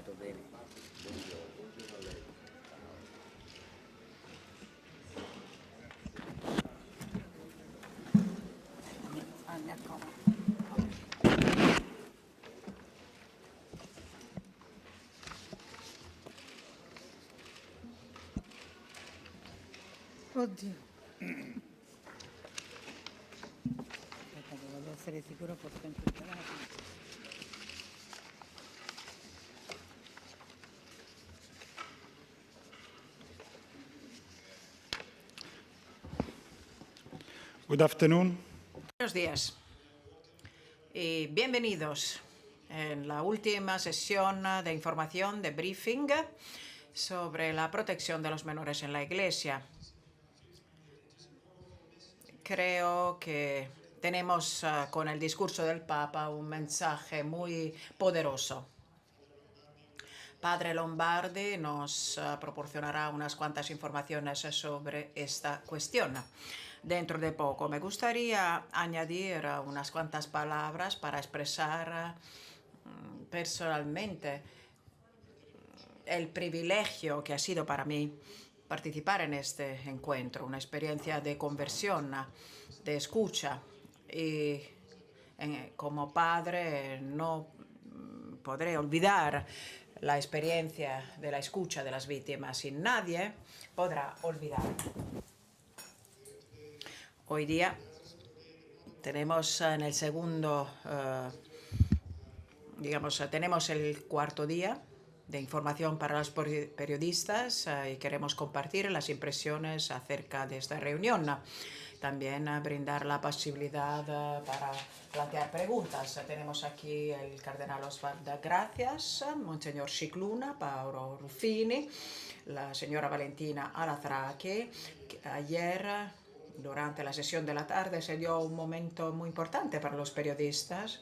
Tutto bene? Buongiorno a lei. Mi accomodo. Oddio. Aspetta, che voglio essere sicuro che ho spento il telefono. Good afternoon. Buenos días y bienvenidos en la última sesión de información de briefing sobre la protección de los menores en la Iglesia. Creo que tenemos con el discurso del Papa un mensaje muy poderoso. Padre Lombardi nos proporcionará unas cuantas informaciones sobre esta cuestión. Dentro de poco me gustaría añadir unas cuantas palabras para expresar personalmente el privilegio que ha sido para mí participar en este encuentro, una experiencia de conversión, de escucha. Y como padre no podré olvidar la experiencia de la escucha de las víctimas y nadie podrá olvidar. Hoy día tenemos en el segundo, tenemos el cuarto día de información para los periodistas y queremos compartir las impresiones acerca de esta reunión. También brindar la posibilidad para plantear preguntas. Tenemos aquí el cardenal Osvaldo Gracias, Monseñor Scicluna, Paolo Ruffini, la señora Valentina Alatrache. Ayer, durante la sesión de la tarde, se dio un momento muy importante para los periodistas.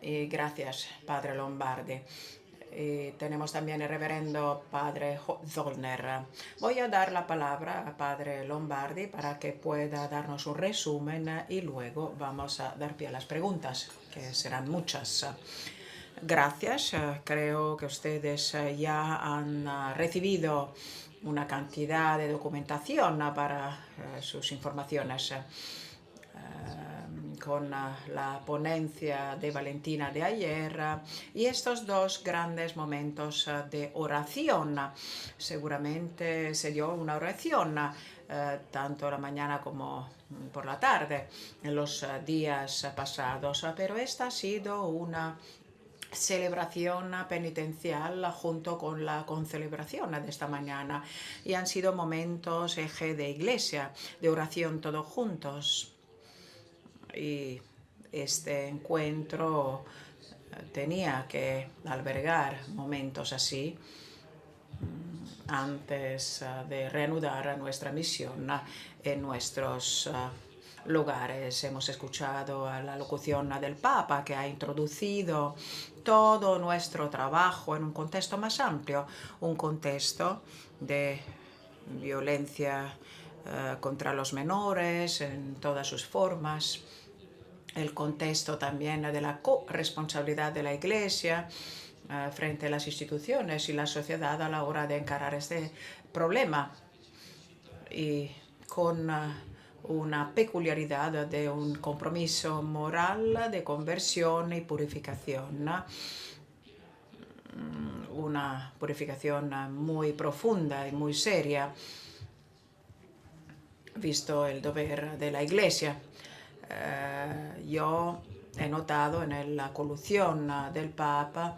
Y gracias, Padre Lombardi. Y tenemos también el reverendo Padre Zollner. Voy a dar la palabra a Padre Lombardi para que pueda darnos un resumen y luego vamos a dar pie a las preguntas, que serán muchas. Gracias. Creo que ustedes ya han recibido una cantidad de documentación para sus informaciones. Con la ponencia de Valentina de ayer y estos dos grandes momentos de oración. Seguramente se dio una oración tanto la mañana como por la tarde en los días pasados, pero esta ha sido una celebración penitencial junto con la concelebración de esta mañana y han sido momentos eje de iglesia, de oración todos juntos. Y este encuentro tenía que albergar momentos así antes de reanudar nuestra misión en nuestros lugares. Hemos escuchado la locución del Papa, que ha introducido todo nuestro trabajo en un contexto más amplio, un contexto de violencia contra los menores en todas sus formas, el contexto también de la corresponsabilidad de la Iglesia frente a las instituciones y la sociedad a la hora de encarar este problema, y con una peculiaridad de un compromiso moral de conversión y purificación, una purificación muy profunda y muy seria, visto el deber de la Iglesia. Yo he notado en la colusión del Papa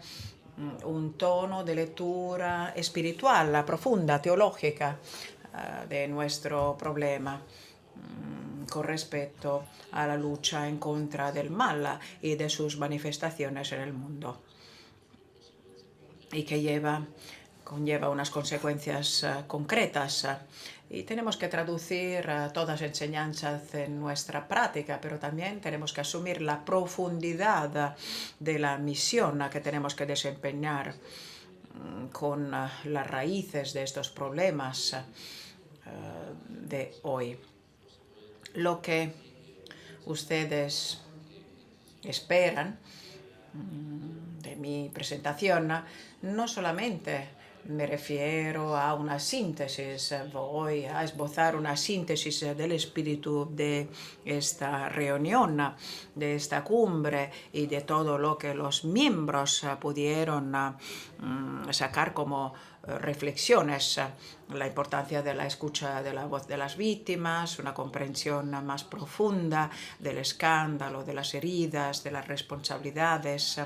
un tono de lectura espiritual, profunda, teológica de nuestro problema con respecto a la lucha en contra del mal y de sus manifestaciones en el mundo, y que conlleva unas consecuencias concretas. Y tenemos que traducir todas las enseñanzas en nuestra práctica, pero también tenemos que asumir la profundidad de la misión que tenemos que desempeñar con las raíces de estos problemas de hoy. Lo que ustedes esperan de mi presentación, no solamente me refiero a una síntesis, voy a esbozar una síntesis del espíritu de esta reunión, de esta cumbre y de todo lo que los miembros pudieron sacar como reflexiones, la importancia de la escucha de la voz de las víctimas, una comprensión más profunda del escándalo, de las heridas, de las responsabilidades,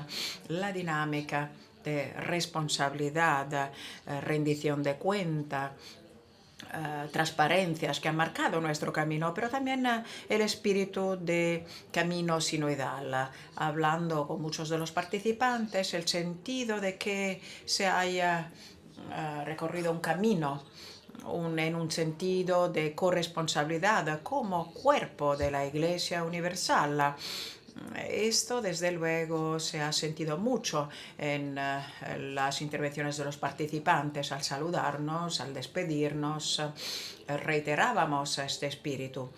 la dinámica de responsabilidad, rendición de cuenta, transparencias que han marcado nuestro camino, pero también el espíritu de camino sinoidal, hablando con muchos de los participantes, el sentido de que se haya recorrido un camino en un sentido de corresponsabilidad como cuerpo de la Iglesia Universal. Esto, desde luego, se ha sentido mucho en las intervenciones de los participantes. Al saludarnos, al despedirnos, reiterábamos este espíritu.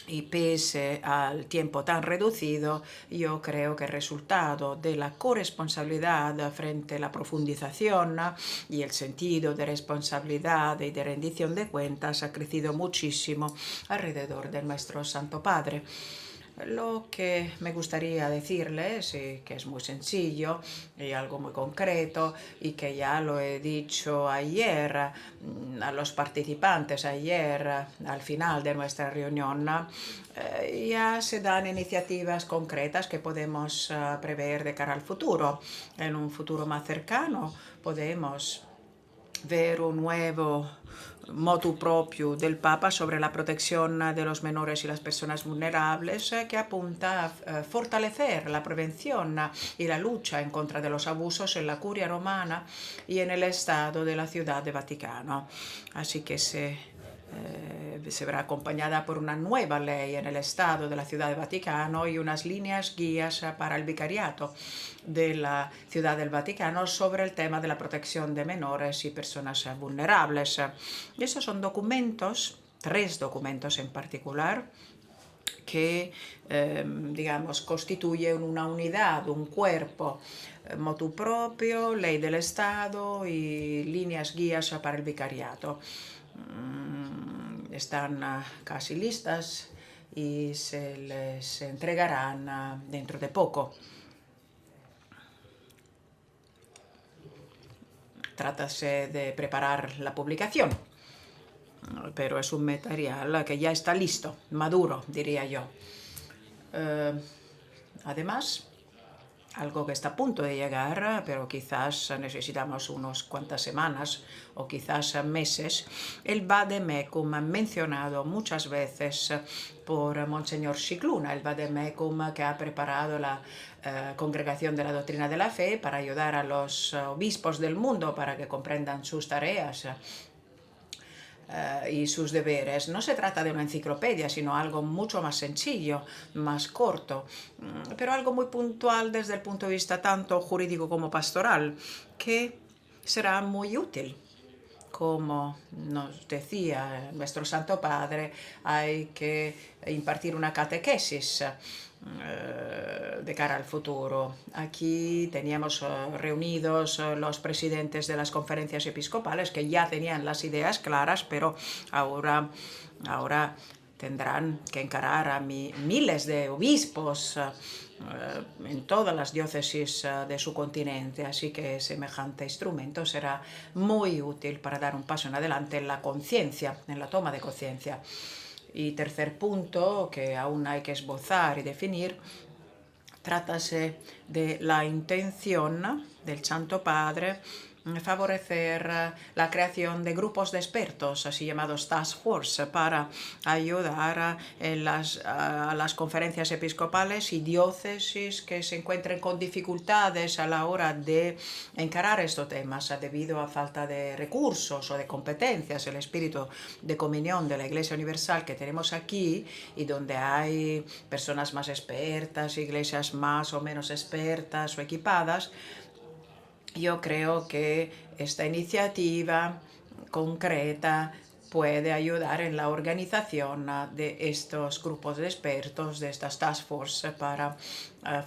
Y pese al tiempo tan reducido, yo creo que el resultado de la corresponsabilidad frente a la profundización y el sentido de responsabilidad y de rendición de cuentas ha crecido muchísimo alrededor de nuestro Santo Padre. Lo que me gustaría decirles, y que es muy sencillo y algo muy concreto, y que ya lo he dicho ayer a los participantes, ayer al final de nuestra reunión, ya se dan iniciativas concretas que podemos prever de cara al futuro. En un futuro más cercano podemos ver un nuevo motu proprio del Papa sobre la protección de los menores y las personas vulnerables, que apunta a fortalecer la prevención y la lucha en contra de los abusos en la Curia Romana y en el Estado de la Ciudad de Vaticano. Así que se verá acompañada por una nueva ley en el Estado de la Ciudad de Vaticano y unas líneas guías para el vicariato de la Ciudad del Vaticano sobre el tema de la protección de menores y personas vulnerables. Y esos son documentos, 3 documentos en particular, que, digamos, constituyen una unidad, un cuerpo, motu proprio, ley del Estado y líneas guías para el vicariato. Están casi listas y se les entregarán dentro de poco. Trátase de preparar la publicación, pero es un material que ya está listo, maduro, diría yo. Además, algo que está a punto de llegar, pero quizás necesitamos unas cuantas semanas o quizás meses, el Vademecum mencionado muchas veces por Monseñor Scicluna, el Vademecum que ha preparado la Congregación de la Doctrina de la Fe para ayudar a los obispos del mundo para que comprendan sus tareas y sus deberes. No se trata de una enciclopedia, sino algo mucho más sencillo, más corto, pero algo muy puntual desde el punto de vista tanto jurídico como pastoral, que será muy útil. Como nos decía nuestro Santo Padre, hay que impartir una catequesis de cara al futuro. Aquí teníamos reunidos los presidentes de las conferencias episcopales que ya tenían las ideas claras, pero ahora tendrán que encarar a miles de obispos en todas las diócesis de su continente, así que semejante instrumento será muy útil para dar un paso en adelante en la conciencia, en la toma de conciencia. Y tercer punto, que aún hay que esbozar y definir, trátase de la intención del Santo Padre favorecer la creación de grupos de expertos, así llamados task force, para ayudar a las conferencias episcopales y diócesis que se encuentren con dificultades a la hora de encarar estos temas debido a falta de recursos o de competencias. El espíritu de comunión de la Iglesia Universal que tenemos aquí y donde hay personas más expertas, iglesias más o menos expertas o equipadas, yo creo que esta iniciativa concreta puede ayudar en la organización de estos grupos de expertos, de estas task force, para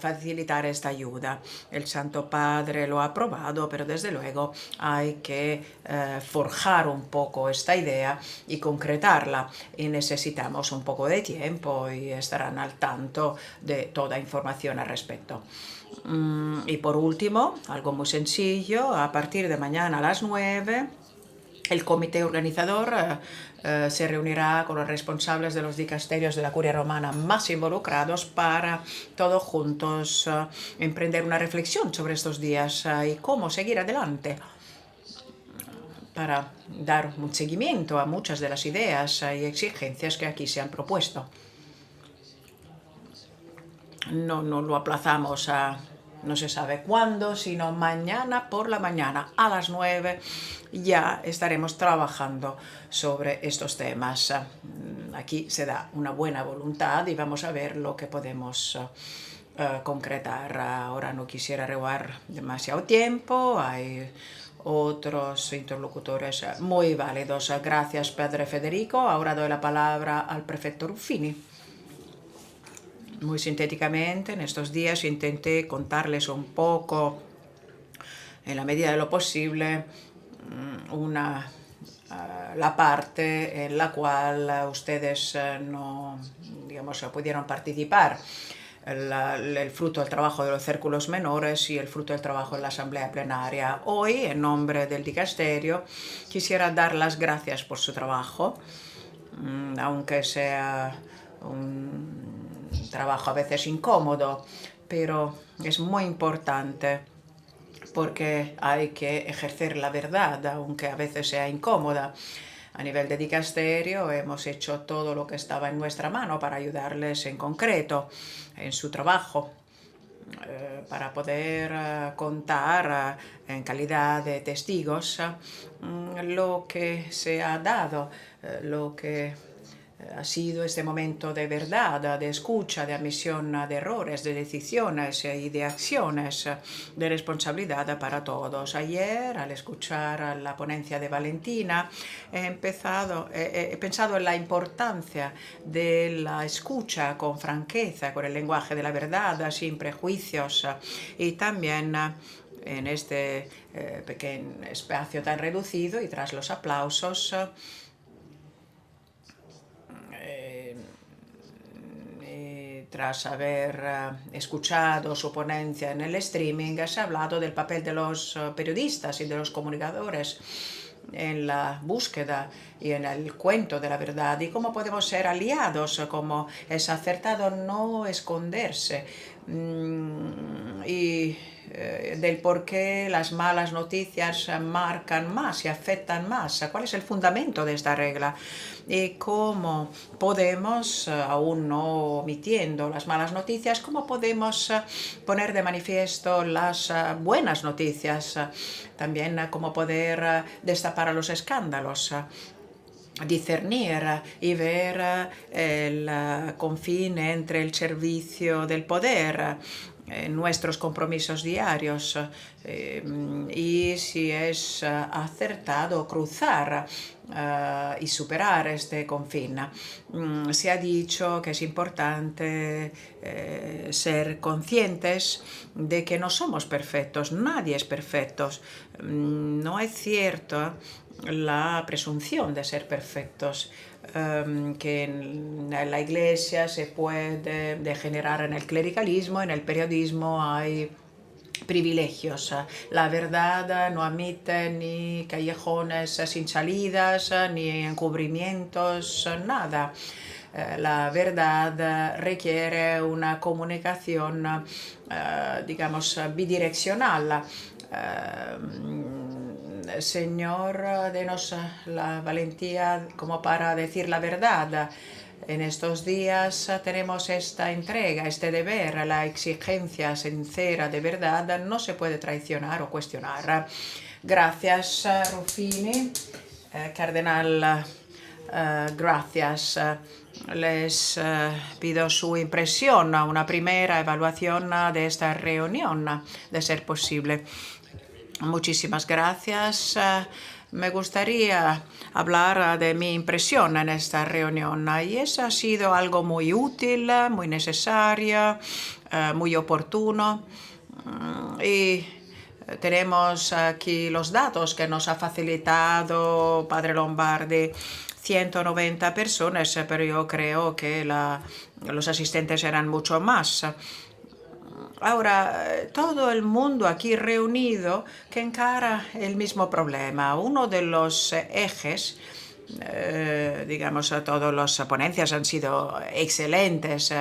facilitar esta ayuda. El Santo Padre lo ha aprobado, pero desde luego hay que forjar un poco esta idea y concretarla. Y necesitamos un poco de tiempo y estarán al tanto de toda información al respecto. Y por último, algo muy sencillo, a partir de mañana a las 9, el comité organizador se reunirá con los responsables de los dicasterios de la Curia Romana más involucrados para todos juntos emprender una reflexión sobre estos días y cómo seguir adelante para dar un seguimiento a muchas de las ideas y exigencias que aquí se han propuesto. No lo aplazamos a no se sabe cuándo, sino mañana por la mañana a las 9 ya estaremos trabajando sobre estos temas. Aquí se da una buena voluntad y vamos a ver lo que podemos concretar. Ahora no quisiera robar demasiado tiempo, hay otros interlocutores muy válidos. Gracias, Padre Federico. Ahora doy la palabra al prefecto Ruffini. Muy sintéticamente, en estos días intenté contarles un poco, en la medida de lo posible, la parte en la cual ustedes no, digamos, pudieron participar. El fruto del trabajo de los círculos menores y el fruto del trabajo en la asamblea plenaria. Hoy, en nombre del dicasterio, quisiera dar las gracias por su trabajo, aunque sea un trabajo a veces incómodo, pero es muy importante porque hay que ejercer la verdad, aunque a veces sea incómoda. A nivel de dicasterio hemos hecho todo lo que estaba en nuestra mano para ayudarles en concreto en su trabajo, para poder contar en calidad de testigos lo que se ha dado, lo que ha sido este momento de verdad, de escucha, de admisión de errores, de decisiones y de acciones, de responsabilidad para todos. Ayer, al escuchar la ponencia de Valentina, he pensado en la importancia de la escucha con franqueza, con el lenguaje de la verdad, sin prejuicios, y también en este pequeño espacio tan reducido y tras los aplausos, tras haber escuchado su ponencia en el streaming, se ha hablado del papel de los periodistas y de los comunicadores en la búsqueda y en el cuento de la verdad y cómo podemos ser aliados, cómo es acertado no esconderse y del por qué las malas noticias marcan más y afectan más. ¿Cuál es el fundamento de esta regla? Y cómo podemos, aún no omitiendo las malas noticias, cómo podemos poner de manifiesto las buenas noticias. También cómo poder destapar a los escándalos, discernir y ver el confín entre el servicio del poder, nuestros compromisos diarios y si es acertado cruzar y superar este confín. Se ha dicho que es importante ser conscientes de que no somos perfectos, nadie es perfecto. No es cierto la presunción de ser perfectos, que en la Iglesia se puede degenerar en el clericalismo, en el periodismo hay privilegios. La verdad no admite ni callejones sin salidas, ni encubrimientos, nada. La verdad requiere una comunicación, digamos, bidireccional. Señor, denos la valentía como para decir la verdad. En estos días tenemos esta entrega, este deber, la exigencia sincera de verdad no se puede traicionar o cuestionar. Gracias, Ruffini. Cardenal, gracias. Les pido su impresión, una primera evaluación de esta reunión, de ser posible. Muchísimas gracias. me gustaría hablar de mi impresión en esta reunión. Y eso ha sido algo muy útil, muy necesario, muy oportuno. Y tenemos aquí los datos que nos ha facilitado Padre Lombardi. 190 personas, pero yo creo que los asistentes eran mucho más. Ahora, todo el mundo aquí reunido que encara el mismo problema. Uno de los ejes, digamos, todas las ponencias han sido excelentes,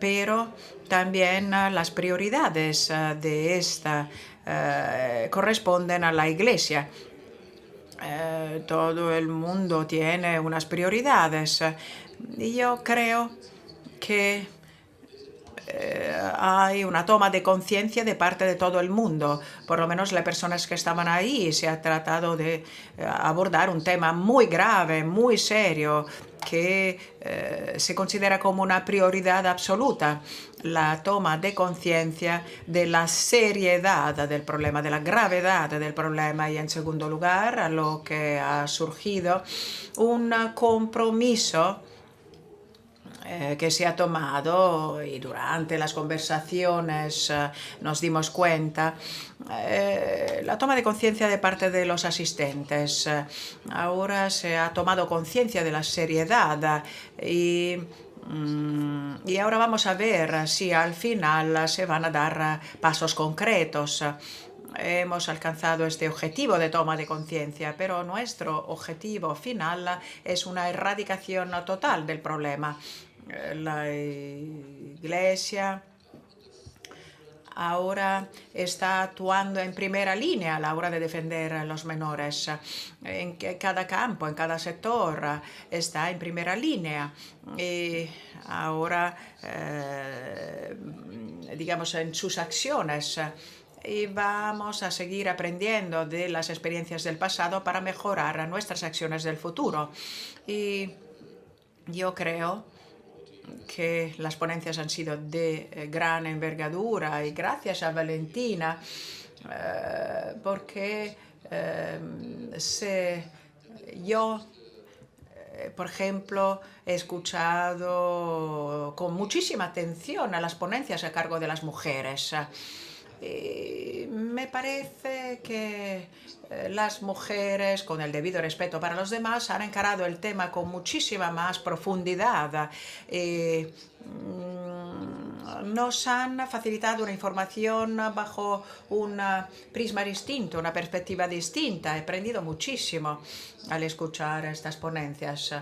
pero también las prioridades de esta corresponden a la Iglesia. Todo el mundo tiene unas prioridades. Y yo creo que hay una toma de conciencia de parte de todo el mundo, por lo menos las personas que estaban ahí. Se ha tratado de abordar un tema muy grave, muy serio, que se considera como una prioridad absoluta, la toma de conciencia de la seriedad del problema, de la gravedad del problema. Y en segundo lugar, a lo que ha surgido un compromiso que se ha tomado, y durante las conversaciones nos dimos cuenta, la toma de conciencia de parte de los asistentes. Ahora se ha tomado conciencia de la seriedad y ahora vamos a ver si al final se van a dar pasos concretos. Hemos alcanzado este objetivo de toma de conciencia, pero nuestro objetivo final es una erradicación total del problema. La Iglesia ahora está actuando en primera línea a la hora de defender a los menores. En cada campo, en cada sector, está en primera línea. Y ahora, digamos, en sus acciones. Y vamos a seguir aprendiendo de las experiencias del pasado para mejorar nuestras acciones del futuro. Y yo creo que las ponencias han sido de gran envergadura, y gracias a Valentina, porque yo, por ejemplo, he escuchado con muchísima atención a las ponencias a cargo de las mujeres. Me parece que las mujeres, con el debido respeto para los demás, han encarado el tema con muchísima más profundidad. Nos han facilitado una información bajo un prisma distinto, una perspectiva distinta. He aprendido muchísimo al escuchar estas ponencias.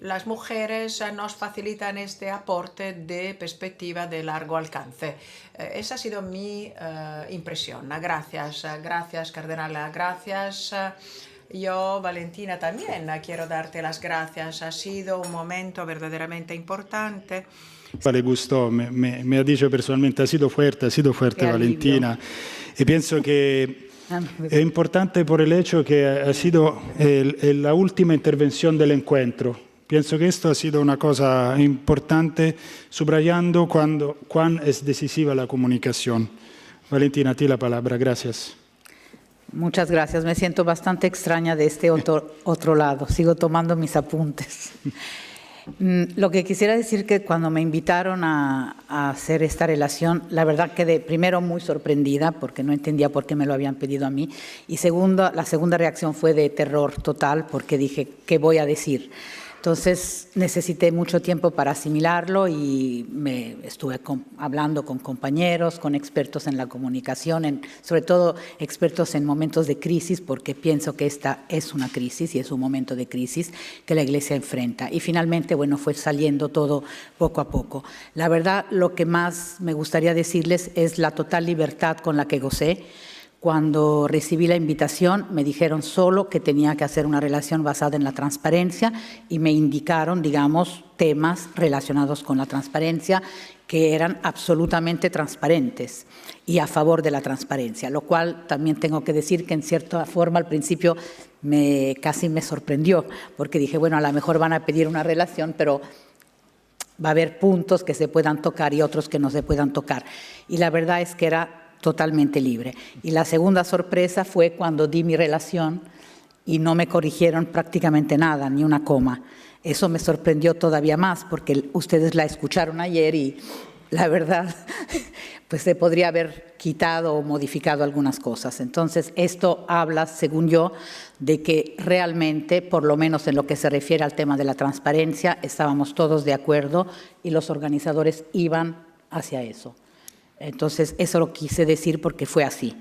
Las mujeres nos facilitan este aporte de perspectiva de largo alcance. Esa ha sido mi impresión. Gracias, gracias, cardenal, gracias. Yo, Valentina, también quiero darte las gracias. Ha sido un momento verdaderamente importante. Le gustó, me ha dicho personalmente, ha sido fuerte Valentina. Y pienso que es importante por el hecho que ha sido la última intervención del encuentro. Pienso que esto ha sido una cosa importante, subrayando cuán es decisiva la comunicación. Valentina, a ti la palabra. Gracias. Muchas gracias. Me siento bastante extraña de este otro lado. Sigo tomando mis apuntes. Lo que quisiera decir que cuando me invitaron a hacer esta relación, la verdad quedé primero muy sorprendida porque no entendía por qué me lo habían pedido a mí, y la segunda reacción fue de terror total porque dije, ¿qué voy a decir? Entonces necesité mucho tiempo para asimilarlo y me estuve hablando con compañeros, con expertos en la comunicación, sobre todo expertos en momentos de crisis, porque pienso que esta es una crisis y es un momento de crisis que la Iglesia enfrenta. Y finalmente, bueno, fue saliendo todo poco a poco. La verdad, lo que más me gustaría decirles es la total libertad con la que gocé. Cuando recibí la invitación, me dijeron solo que tenía que hacer una relación basada en la transparencia y me indicaron, digamos, temas relacionados con la transparencia que eran absolutamente transparentes y a favor de la transparencia, lo cual también tengo que decir que en cierta forma al principio casi me sorprendió, porque dije, bueno, a lo mejor van a pedir una relación, pero va a haber puntos que se puedan tocar y otros que no se puedan tocar. Y la verdad es que era totalmente libre. Y la segunda sorpresa fue cuando di mi relación y no me corrigieron prácticamente nada, ni una coma. Eso me sorprendió todavía más porque ustedes la escucharon ayer y la verdad, pues se podría haber quitado o modificado algunas cosas. Entonces, esto habla, según yo, de que realmente, por lo menos en lo que se refiere al tema de la transparencia, estábamos todos de acuerdo y los organizadores iban hacia eso. Entonces, eso lo quise decir porque fue así.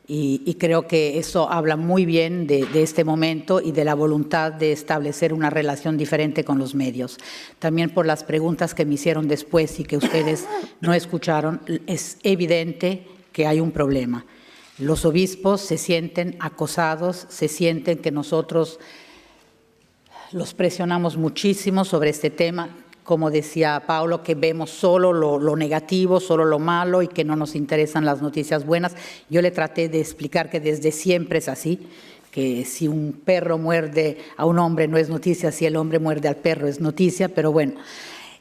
Y creo que eso habla muy bien de este momento y de la voluntad de establecer una relación diferente con los medios. También por las preguntas que me hicieron después y que ustedes no escucharon, es evidente que hay un problema. Los obispos se sienten acosados, se sienten que nosotros los presionamos muchísimo sobre este tema. Como decía Paulo, que vemos solo lo negativo, solo lo malo y que no nos interesan las noticias buenas. Yo le traté de explicar que desde siempre es así, que si un perro muerde a un hombre no es noticia, si el hombre muerde al perro es noticia, pero bueno.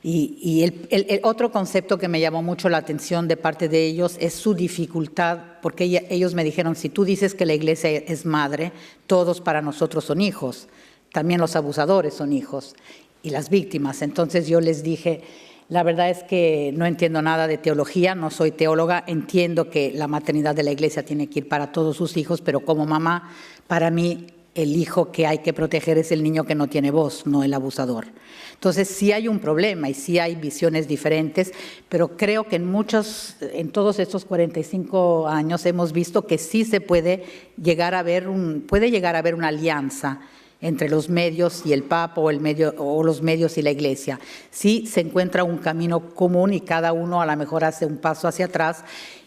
Y el otro concepto que me llamó mucho la atención de parte de ellos es su dificultad, porque ellos me dijeron, si tú dices que la iglesia es madre, todos para nosotros son hijos, también los abusadores son hijos. Y las víctimas. Entonces yo les dije, la verdad es que no entiendo nada de teología, no soy teóloga, entiendo que la maternidad de la iglesia tiene que ir para todos sus hijos, pero como mamá, para mí el hijo que hay que proteger es el niño que no tiene voz, no el abusador. Entonces sí hay un problema y sí hay visiones diferentes, pero creo que en todos estos 45 años hemos visto que sí se puede llegar a ver una alianza entre los medios y el Papa o los medios y la Iglesia. Sí se encuentra un camino común y cada uno a lo mejor hace un paso hacia atrás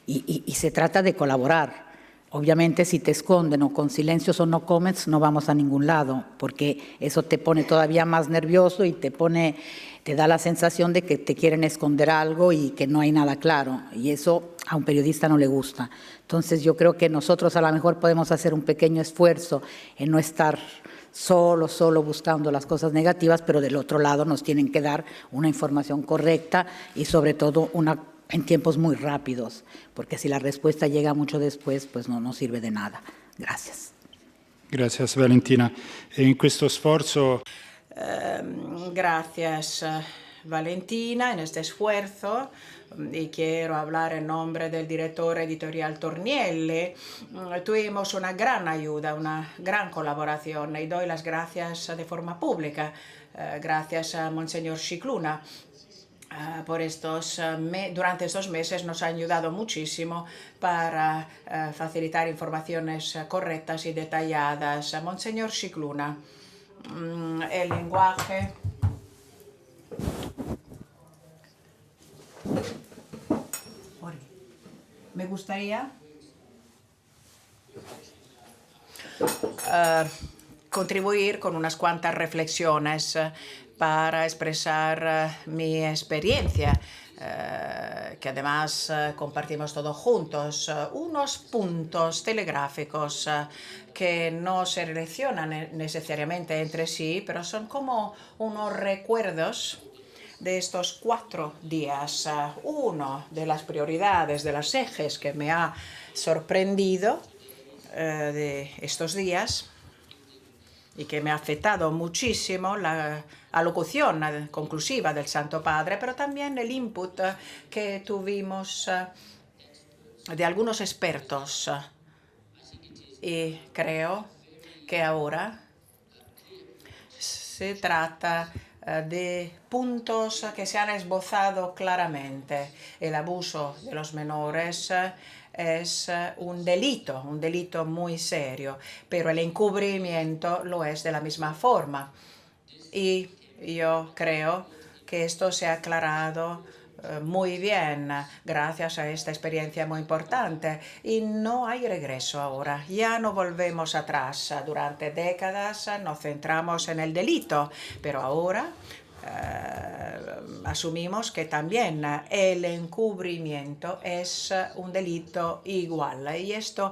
y se trata de colaborar. Obviamente si te esconden o con silencios o no comments no vamos a ningún lado porque eso te pone todavía más nervioso y te da la sensación de que te quieren esconder algo y que no hay nada claro y eso a un periodista no le gusta. Entonces yo creo que nosotros a lo mejor podemos hacer un pequeño esfuerzo en no estar solo buscando las cosas negativas, pero del otro lado nos tienen que dar una información correcta y sobre todo en tiempos muy rápidos, porque si la respuesta llega mucho después, pues no sirve de nada. Gracias. Gracias Valentina. En questo sforzo... Gracias Valentina, en este esfuerzo. Y quiero hablar en nombre del director editorial Tornielli. Tuvimos una gran ayuda, una gran colaboración y doy las gracias de forma pública. Gracias a Monseñor Scicluna. Durante estos meses nos ha ayudado muchísimo para facilitar informaciones correctas y detalladas. Monseñor Scicluna, el lenguaje... Me gustaría contribuir con unas cuantas reflexiones para expresar mi experiencia, que además compartimos todos juntos, unos puntos telegráficos que no se relacionan necesariamente entre sí, pero son como unos recuerdos de estos 4 días. Uno de las prioridades, de los ejes que me ha sorprendido de estos días y que me ha afectado muchísimo la alocución conclusiva del Santo Padre, pero también el input que tuvimos de algunos expertos. Y creo que ahora se trata de puntos que se han esbozado claramente. El abuso de los menores es un delito muy serio, pero el encubrimiento lo es de la misma forma. Y yo creo que esto se ha aclarado muy bien gracias a esta experiencia muy importante y no hay regreso ahora. Ya no volvemos atrás. Durante décadas nos centramos en el delito, pero ahora asumimos que también el encubrimiento es un delito igual y esto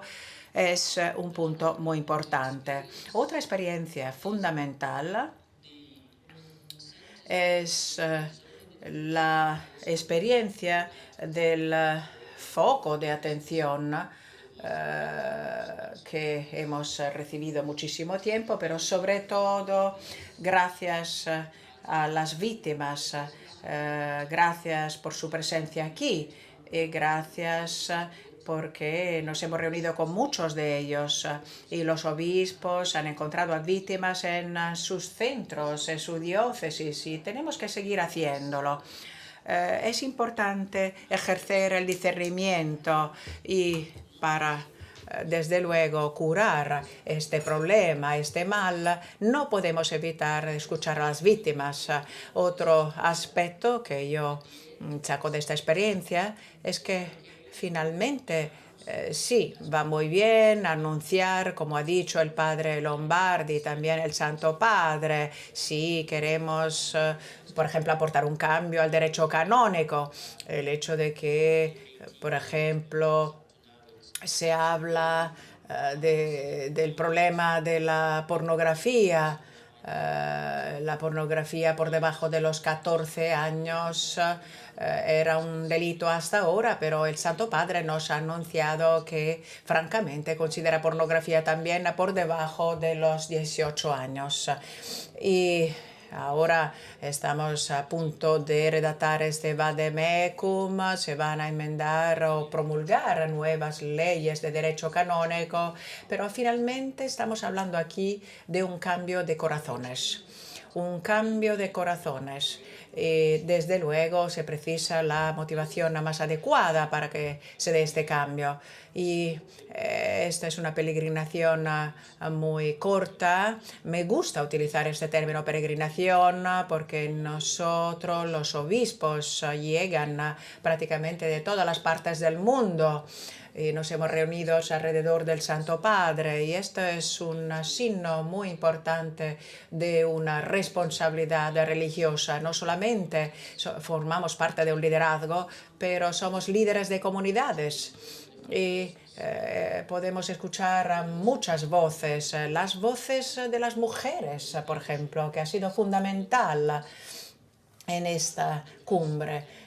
es un punto muy importante. Otra experiencia fundamental es la experiencia del foco de atención que hemos recibido muchísimo tiempo, pero sobre todo gracias a las víctimas, gracias por su presencia aquí y gracias porque nos hemos reunido con muchos de ellos y los obispos han encontrado a víctimas en sus centros, en su diócesis, y tenemos que seguir haciéndolo. Es importante ejercer el discernimiento y para, desde luego, curar este problema, este mal, no podemos evitar escuchar a las víctimas. Otro aspecto que yo saco de esta experiencia es que finalmente sí, va muy bien anunciar, como ha dicho el padre Lombardi, también el Santo Padre, si queremos, por ejemplo, aportar un cambio al derecho canónico, el hecho de que, por ejemplo, se habla del problema de la pornografía por debajo de los 14 años era un delito hasta ahora, pero el Santo Padre nos ha anunciado que francamente considera pornografía también por debajo de los 18 años. Y ahora estamos a punto de redactar este vademecum, se van a enmendar o promulgar nuevas leyes de derecho canónico, pero finalmente estamos hablando aquí de un cambio de corazones. Un cambio de corazones. Desde luego se precisa la motivación más adecuada para que se dé este cambio. Y esta es una peregrinación muy corta. Me gusta utilizar este término peregrinación porque nosotros, los obispos, llegan prácticamente de todas las partes del mundo. Y nos hemos reunido alrededor del Santo Padre y esto es un signo muy importante de una responsabilidad religiosa. No solamente formamos parte de un liderazgo, pero somos líderes de comunidades y podemos escuchar muchas voces, las voces de las mujeres, por ejemplo, que ha sido fundamental en esta cumbre.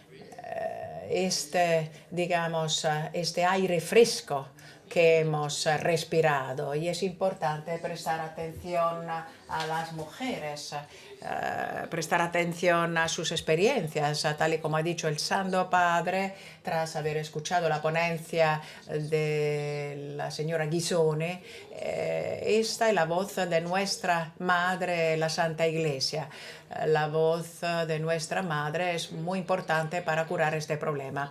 Digamos, este aire fresco que hemos respirado y es importante prestar atención a las mujeres, prestar atención a sus experiencias, tal y como ha dicho el Santo Padre, tras haber escuchado la ponencia de la señora Ghisone. Esta es la voz de nuestra Madre, la Santa Iglesia. La voz de nuestra Madre es muy importante para curar este problema.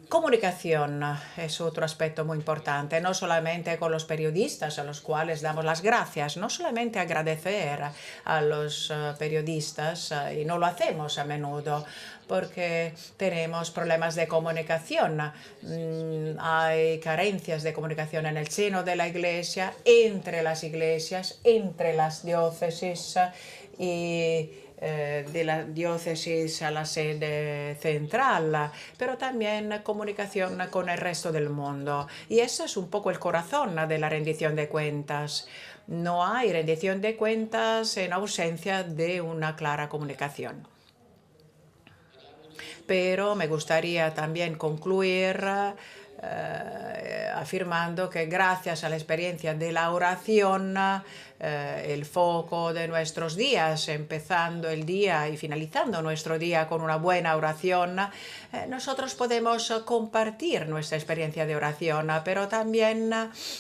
Comunicación es otro aspecto muy importante, no solamente con los periodistas a los cuales damos las gracias, no solamente agradecer a los periodistas, y no lo hacemos a menudo, porque tenemos problemas de comunicación. Hay carencias de comunicación en el seno de la Iglesia, entre las iglesias, entre las diócesis y de la diócesis a la sede central, pero también comunicación con el resto del mundo. Y eso es un poco el corazón de la rendición de cuentas. No hay rendición de cuentas en ausencia de una clara comunicación. Pero me gustaría también concluir afirmando que gracias a la experiencia de la oración, el foco de nuestros días, empezando el día y finalizando nuestro día con una buena oración, nosotros podemos compartir nuestra experiencia de oración, pero también,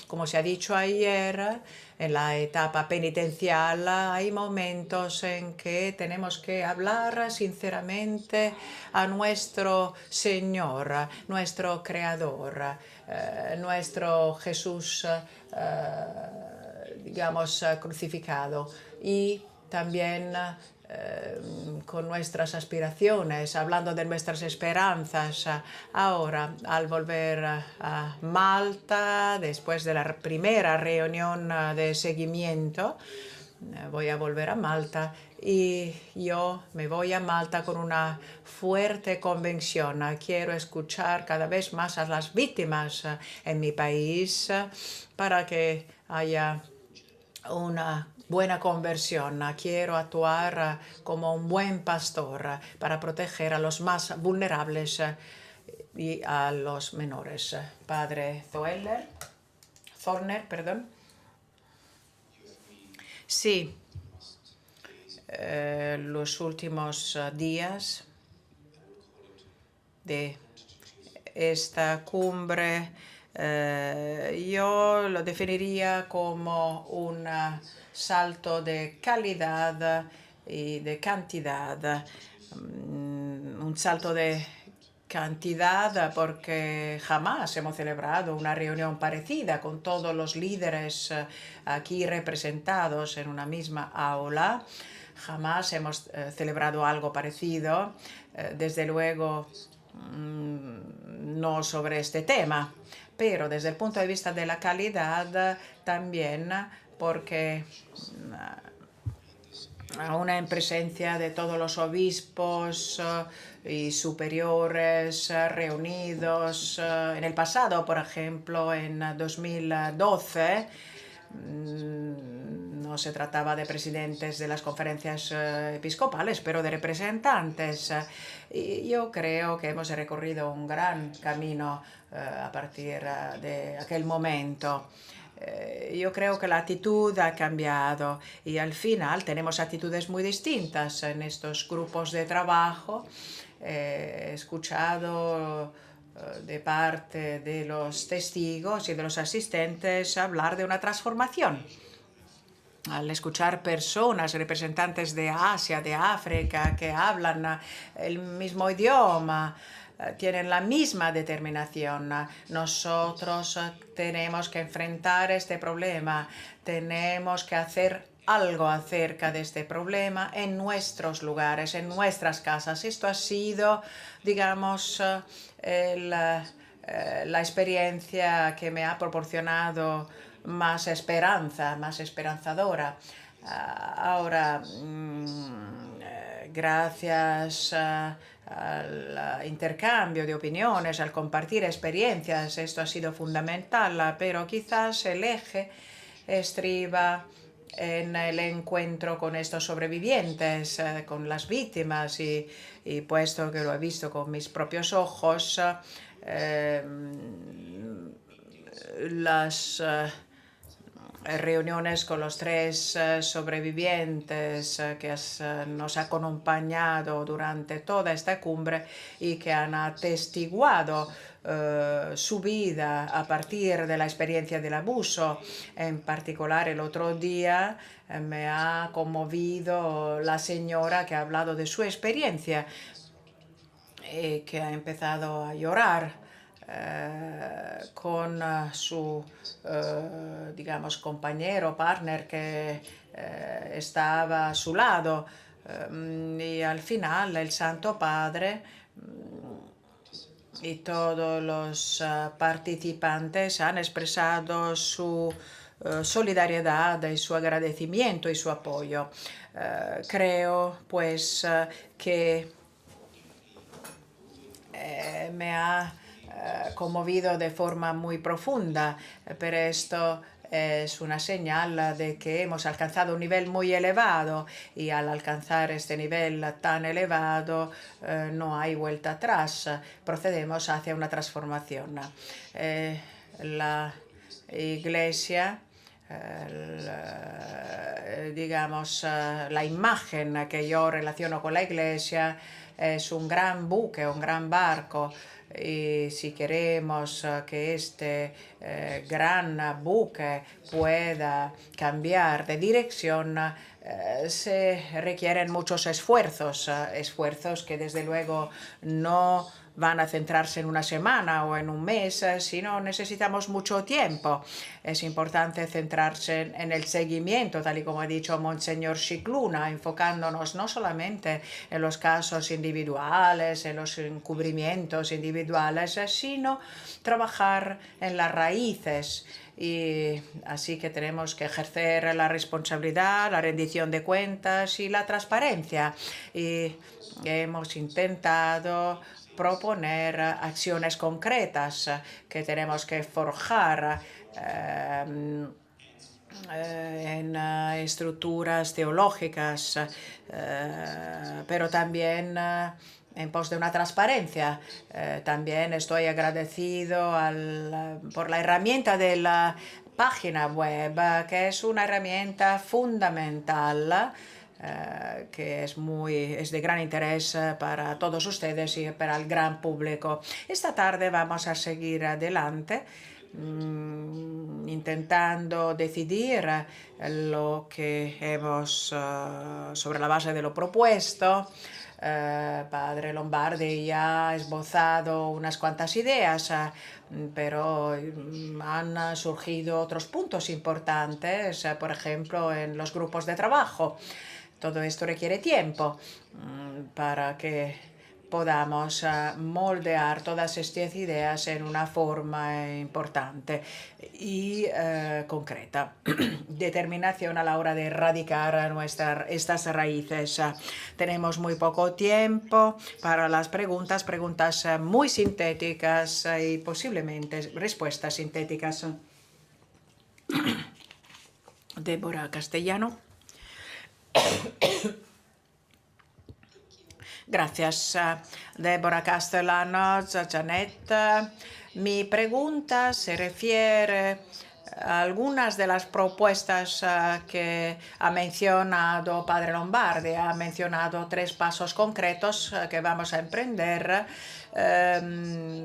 como se ha dicho ayer, en la etapa penitencial hay momentos en que tenemos que hablar sinceramente a nuestro Señor, nuestro Creador, nuestro Jesús, digamos, crucificado, y también con nuestras aspiraciones, hablando de nuestras esperanzas. Ahora, al volver a Malta, después de la primera reunión de seguimiento, voy a volver a Malta y yo me voy a Malta con una fuerte convicción. Quiero escuchar cada vez más a las víctimas en mi país para que haya una buena conversión. Quiero actuar como un buen pastor para proteger a los más vulnerables y a los menores. Padre Zorner, perdón. Sí, los últimos días de esta cumbre yo lo definiría como un salto de calidad y de cantidad. Un salto de cantidad porque jamás hemos celebrado una reunión parecida con todos los líderes aquí representados en una misma aula. Jamás hemos celebrado algo parecido. Desde luego, no sobre este tema, pero desde el punto de vista de la calidad también porque aún en presencia de todos los obispos y superiores reunidos en el pasado, por ejemplo, en 2012, no se trataba de presidentes de las conferencias episcopales, pero de representantes. Y yo creo que hemos recorrido un gran camino a partir de aquel momento. Yo creo que la actitud ha cambiado y al final tenemos actitudes muy distintas en estos grupos de trabajo. He escuchado de parte de los testigos y de los asistentes hablar de una transformación. Al escuchar personas, representantes de Asia, de África, que hablan el mismo idioma, tienen la misma determinación. Nosotros tenemos que enfrentar este problema, tenemos que hacer algo acerca de este problema en nuestros lugares, en nuestras casas. Esto ha sido, digamos, la experiencia que me ha proporcionado más esperanza, más esperanzadora. Ahora, gracias al intercambio de opiniones, al compartir experiencias, esto ha sido fundamental, pero quizás el eje estriba en el encuentro con estos sobrevivientes, con las víctimas y puesto que lo he visto con mis propios ojos, las reuniones con los 3 sobrevivientes que nos han acompañado durante toda esta cumbre y que han atestiguado su vida a partir de la experiencia del abuso. En particular, el otro día me ha conmovido la señora que ha hablado de su experiencia y que ha empezado a llorar con su, digamos, compañero, partner que estaba a su lado. Y al final el Santo Padre y todos los participantes han expresado su solidaridad y su agradecimiento y su apoyo. Creo, pues, que me ha conmovido de forma muy profunda, pero esto es una señal de que hemos alcanzado un nivel muy elevado y al alcanzar este nivel tan elevado no hay vuelta atrás, procedemos hacia una transformación. La Iglesia, digamos, la imagen que yo relaciono con la Iglesia es un gran buque, un gran barco. Y si queremos que este gran buque pueda cambiar de dirección, se requieren muchos esfuerzos, esfuerzos que desde luego no van a centrarse en una semana o en un mes, sino necesitamos mucho tiempo. Es importante centrarse en el seguimiento, tal y como ha dicho Monseñor Scicluna, enfocándonos no solamente en los casos individuales, en los encubrimientos individuales, sino trabajar en las raíces. Y así que tenemos que ejercer la responsabilidad, la rendición de cuentas y la transparencia. Y hemos intentado proponer acciones concretas que tenemos que forjar en estructuras teológicas, pero también en pos de una transparencia. También estoy agradecido por la herramienta de la página web, que es una herramienta fundamental, que es de gran interés para todos ustedes y para el gran público. Esta tarde vamos a seguir adelante intentando decidir lo que hemos sobre la base de lo propuesto. Padre Lombardi ya ha esbozado unas cuantas ideas, pero han surgido otros puntos importantes, por ejemplo, en los grupos de trabajo. Todo esto requiere tiempo para que podamos moldear todas estas ideas en una forma importante y concreta. Determinación a la hora de erradicar estas raíces. Tenemos muy poco tiempo para las preguntas muy sintéticas y posiblemente respuestas sintéticas. Débora Castellano. Gracias, Débora Castellano, Janet. Mi pregunta se refiere a algunas de las propuestas que ha mencionado Padre Lombardi. Ha mencionado 3 pasos concretos que vamos a emprender.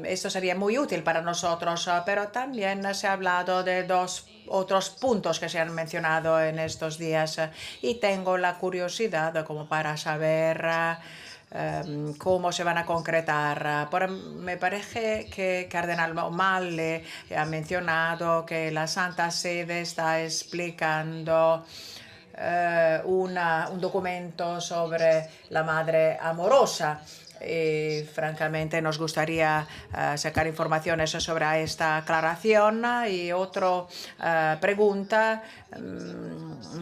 Esto sería muy útil para nosotros, pero también se ha hablado de 2 otros puntos que se han mencionado en estos días y tengo la curiosidad como para saber cómo se van a concretar. Me parece que Cardenal O'Malley ha mencionado que la Santa Sede está explicando un documento sobre la madre amorosa. Y, francamente, nos gustaría sacar informaciones sobre esta aclaración. Y otra pregunta,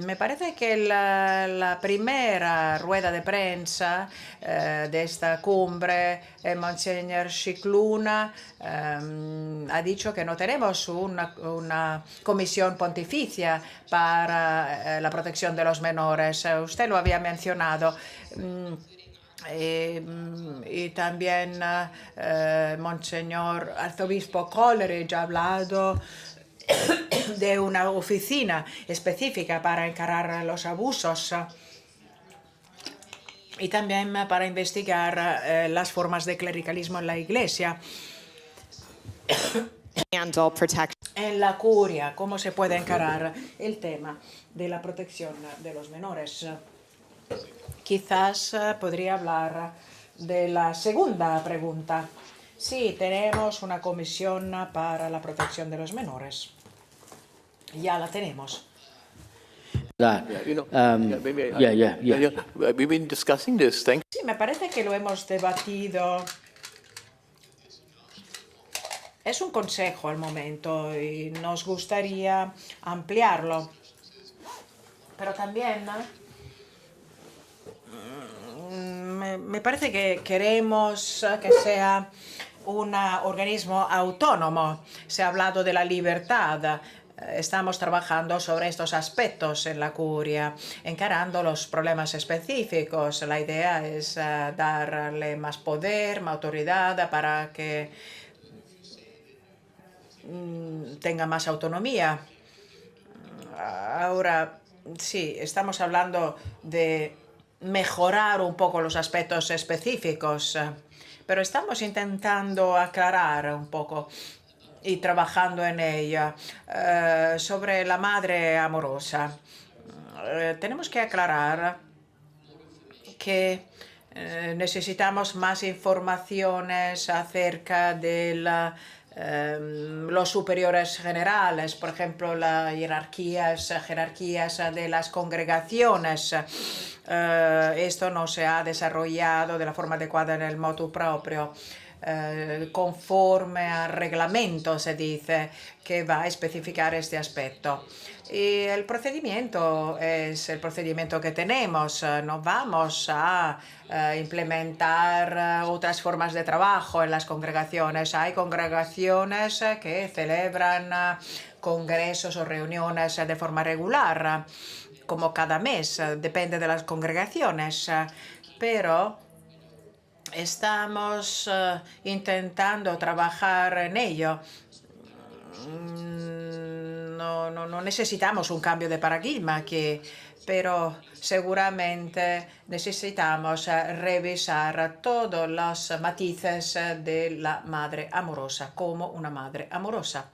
me parece que la primera rueda de prensa de esta cumbre, Monseñor Scicluna ha dicho que no tenemos una comisión pontificia para la protección de los menores. Usted lo había mencionado. Y también Monseñor Arzobispo Coleridge ha hablado de una oficina específica para encarar los abusos y también para investigar las formas de clericalismo en la Iglesia. En la curia, ¿cómo se puede encarar el tema de la protección de los menores? Quizás podría hablar de la segunda pregunta. Sí, tenemos una comisión para la protección de los menores. Ya la tenemos. We've been discussing this. Sí, me parece que lo hemos debatido. Es un consejo al momento y nos gustaría ampliarlo. Pero también me parece que queremos que sea un organismo autónomo. Se ha hablado de la libertad. Estamos trabajando sobre estos aspectos en la curia, encarando los problemas específicos. La idea es darle más poder, más autoridad para que tenga más autonomía. Ahora, sí, estamos hablando de mejorar un poco los aspectos específicos, pero estamos intentando aclarar un poco y trabajando en ella. Sobre la madre amorosa, tenemos que aclarar que necesitamos más informaciones acerca de los superiores generales, por ejemplo, las jerarquías de las congregaciones. Esto no se ha desarrollado de la forma adecuada en el motu proprio. Conforme al reglamento se dice que va a especificar este aspecto. Y el procedimiento es el procedimiento que tenemos. No vamos a implementar otras formas de trabajo en las congregaciones. Hay congregaciones que celebran congresos o reuniones de forma regular, como cada mes, depende de las congregaciones, pero Estamos intentando trabajar en ello. No necesitamos un cambio de paradigma aquí, pero seguramente necesitamos revisar todos los matices de la madre amorosa como una madre amorosa.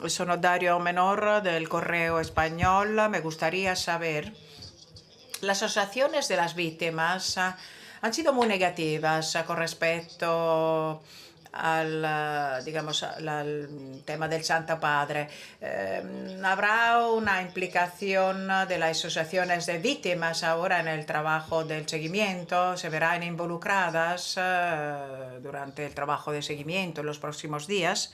Sono Dario Menor del Correo Español. Me gustaría saber, las asociaciones de las víctimas han sido muy negativas con respecto al, digamos, al tema del Santo Padre. ¿Habrá una implicación de las asociaciones de víctimas ahora en el trabajo del seguimiento? ¿Se verán involucradas durante el trabajo de seguimiento en los próximos días?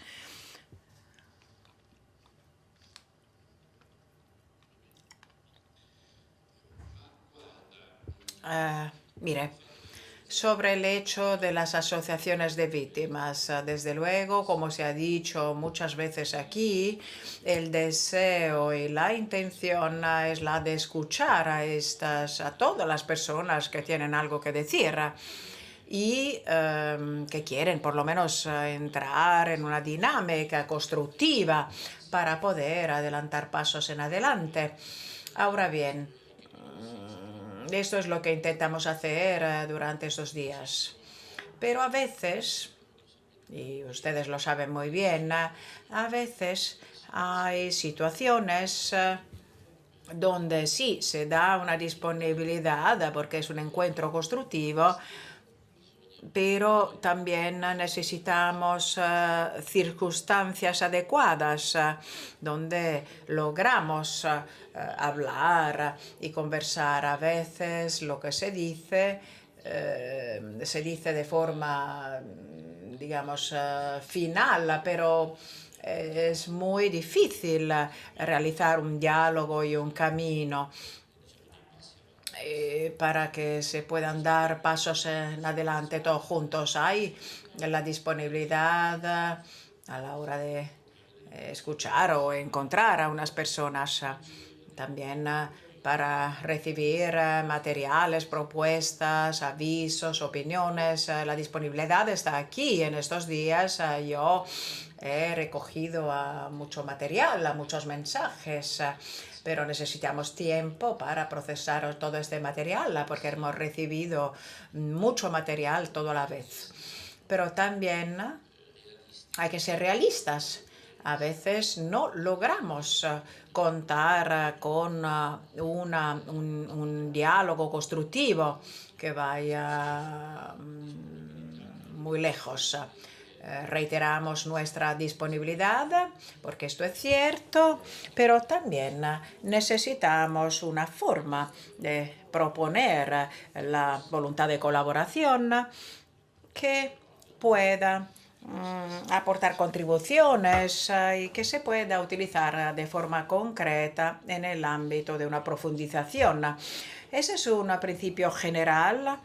Mire, sobre el hecho de las asociaciones de víctimas, desde luego, como se ha dicho muchas veces aquí, el deseo y la intención es la de escuchar a todas las personas que tienen algo que decir y que quieren por lo menos entrar en una dinámica constructiva para poder adelantar pasos en adelante. Ahora bien, esto es lo que intentamos hacer durante estos días. Pero a veces, y ustedes lo saben muy bien, a veces hay situaciones donde sí se da una disponibilidad porque es un encuentro constructivo, pero también necesitamos circunstancias adecuadas donde logramos hablar y conversar. A veces lo que se dice de forma, digamos, final, pero es muy difícil realizar un diálogo y un camino para que se puedan dar pasos en adelante todos juntos. Hay la disponibilidad a la hora de escuchar o encontrar a unas personas, también para recibir materiales, propuestas, avisos, opiniones. La disponibilidad está aquí. En estos días yo he recogido mucho material, muchos mensajes, pero necesitamos tiempo para procesar todo este material porque hemos recibido mucho material todo a la vez. Pero también hay que ser realistas. A veces no logramos contar con un diálogo constructivo que vaya muy lejos. Reiteramos nuestra disponibilidad, porque esto es cierto, pero también necesitamos una forma de proponer la voluntad de colaboración que pueda aportar contribuciones y que se pueda utilizar de forma concreta en el ámbito de una profundización. Ese es un principio general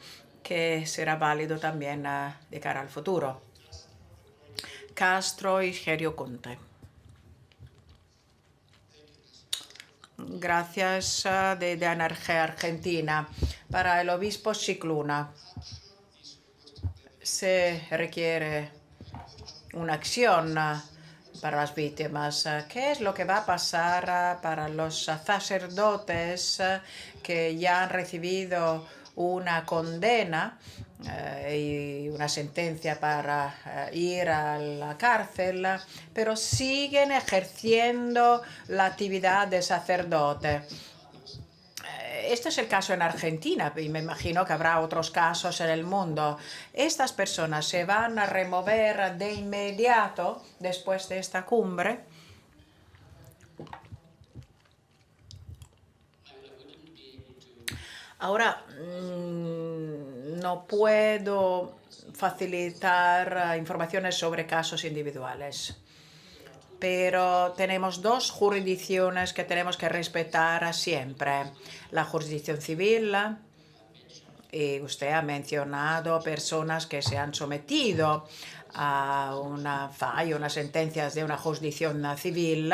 que será válido también de cara al futuro. Castro y Gerio Conte. Gracias de NRG Argentina. Para el obispo Scicluna se requiere una acción para las víctimas. ¿Qué es lo que va a pasar para los sacerdotes que ya han recibido una condena y una sentencia para ir a la cárcel, pero siguen ejerciendo la actividad de sacerdote? Este es el caso en Argentina y me imagino que habrá otros casos en el mundo. ¿Estas personas se van a remover de inmediato después de esta cumbre? Ahora, no puedo facilitar informaciones sobre casos individuales, pero tenemos dos jurisdicciones que tenemos que respetar siempre. La jurisdicción civil, y usted ha mencionado personas que se han sometido a una sentencia de una jurisdicción civil.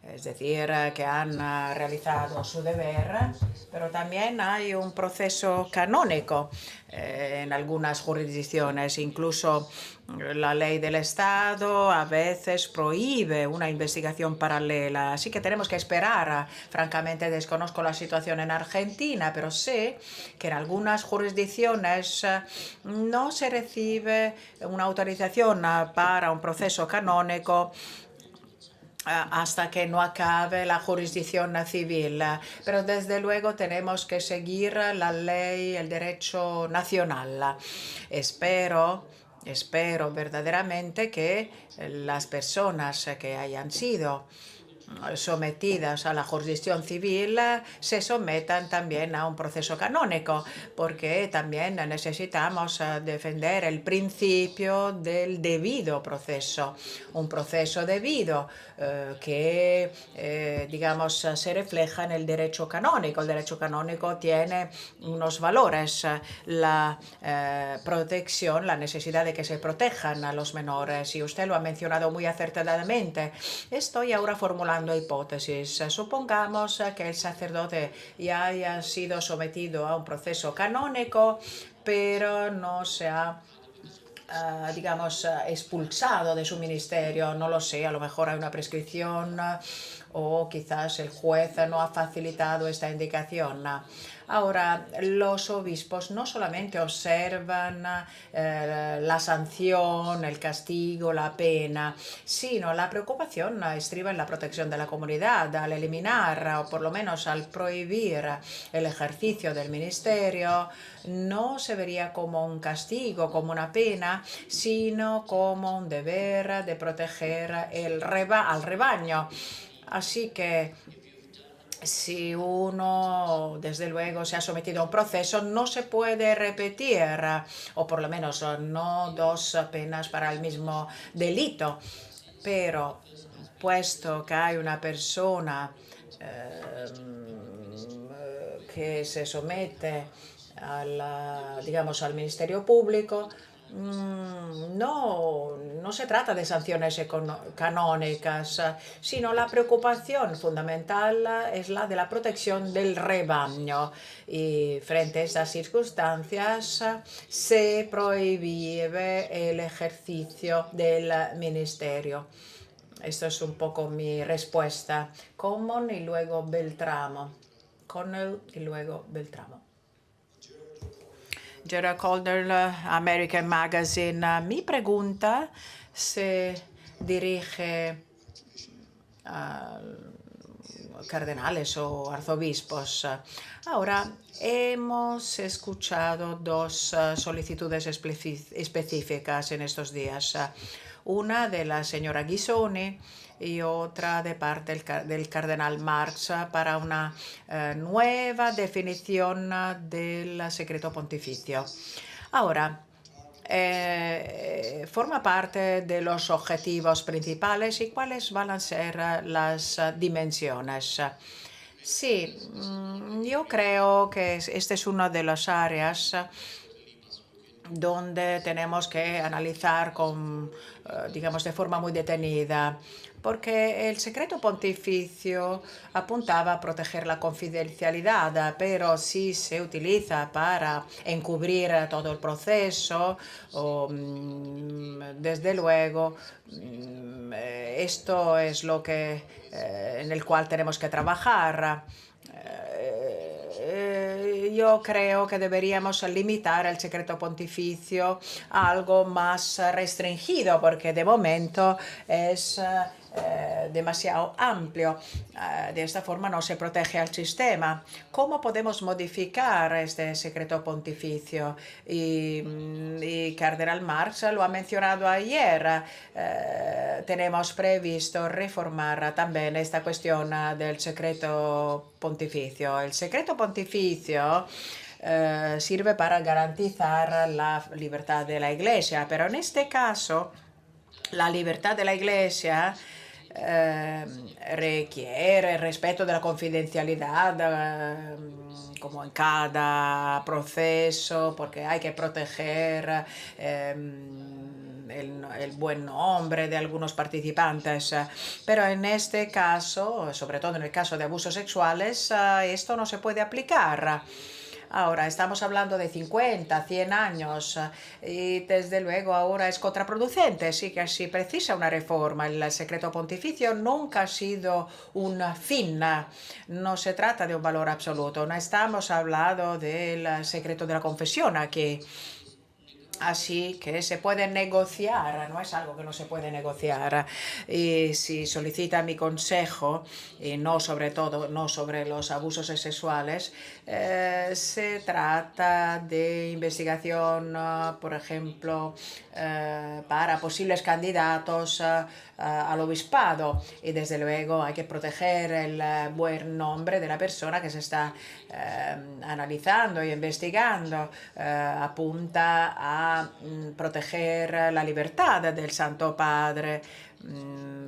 es decir, que han realizado su deber, pero también hay un proceso canónico en algunas jurisdicciones. Incluso la ley del Estado a veces prohíbe una investigación paralela. Así que tenemos que esperar. Francamente, desconozco la situación en Argentina, pero sé que en algunas jurisdicciones no se recibe una autorización para un proceso canónico hasta que no acabe la jurisdicción civil. Pero desde luego tenemos que seguir la ley, el derecho nacional. Espero verdaderamente que las personas que hayan sido sometidas a la jurisdicción civil se sometan también a un proceso canónico, porque también necesitamos defender el principio del debido proceso, un proceso debido que, digamos, se refleja en el derecho canónico. El derecho canónico tiene unos valores, la protección, la necesidad de que se protejan a los menores, y usted lo ha mencionado muy acertadamente. Estoy ahora formulando hipótesis. Supongamos que el sacerdote ya haya sido sometido a un proceso canónico, pero no se ha digamos, expulsado de su ministerio. No lo sé, a lo mejor hay una prescripción o quizás el juez no ha facilitado esta indicación. Ahora, los obispos no solamente observan la sanción, el castigo, la pena, sino la preocupación estriba en la protección de la comunidad. Al eliminar o por lo menos al prohibir el ejercicio del ministerio, no se vería como un castigo, como una pena, sino como un deber de proteger al rebaño. Así que si uno, desde luego, se ha sometido a un proceso, no se puede repetir, o por lo menos no dos penas para el mismo delito. Pero puesto que hay una persona que se somete digamos, al Ministerio Público, no se trata de sanciones canónicas, sino la preocupación fundamental es la de la protección del rebaño. Y frente a estas circunstancias se prohíbe el ejercicio del ministerio. Esto es un poco mi respuesta. Common y luego Beltramo. Connell y luego Beltramo. Gerard Calder, American Magazine. Mi pregunta se dirige a cardenales o arzobispos. Ahora, hemos escuchado dos solicitudes específicas en estos días. Una de la señora Ghisoni y otra de parte del cardenal Marx para una nueva definición del secreto pontificio. Ahora, forma parte de los objetivos principales y cuáles van a ser las dimensiones. Sí, yo creo que esta es una de las áreas donde tenemos que analizar digamos, de forma muy detenida, porque el secreto pontificio apuntaba a proteger la confidencialidad, pero si se utiliza para encubrir todo el proceso, desde luego, esto es lo en el cual tenemos que trabajar. Yo creo que deberíamos limitar el secreto pontificio a algo más restringido, porque de momento es demasiado amplio. De esta forma no se protege al sistema. ¿Cómo podemos modificar este secreto pontificio? Y Cardenal Marx lo ha mencionado ayer. Tenemos previsto reformar también esta cuestión del secreto pontificio. El secreto pontificio sirve para garantizar la libertad de la Iglesia, pero en este caso la libertad de la Iglesia requiere el respeto de la confidencialidad, como en cada proceso, porque hay que proteger el buen nombre de algunos participantes. Pero en este caso, sobre todo en el caso de abusos sexuales, esto no se puede aplicar. Ahora, estamos hablando de 50, 100 años y desde luego ahora es contraproducente. Sí que sí precisa una reforma. El secreto pontificio nunca ha sido un fin. No se trata de un valor absoluto. No estamos hablando del secreto de la confesión aquí. Así que se puede negociar, no es algo que no se puede negociar. Y si solicita mi consejo, y no sobre todo, no sobre los abusos sexuales, se trata de investigación, por ejemplo, para posibles candidatos al obispado. Y desde luego hay que proteger el buen nombre de la persona que se está analizando y investigando. Apunta a proteger la libertad del Santo Padre,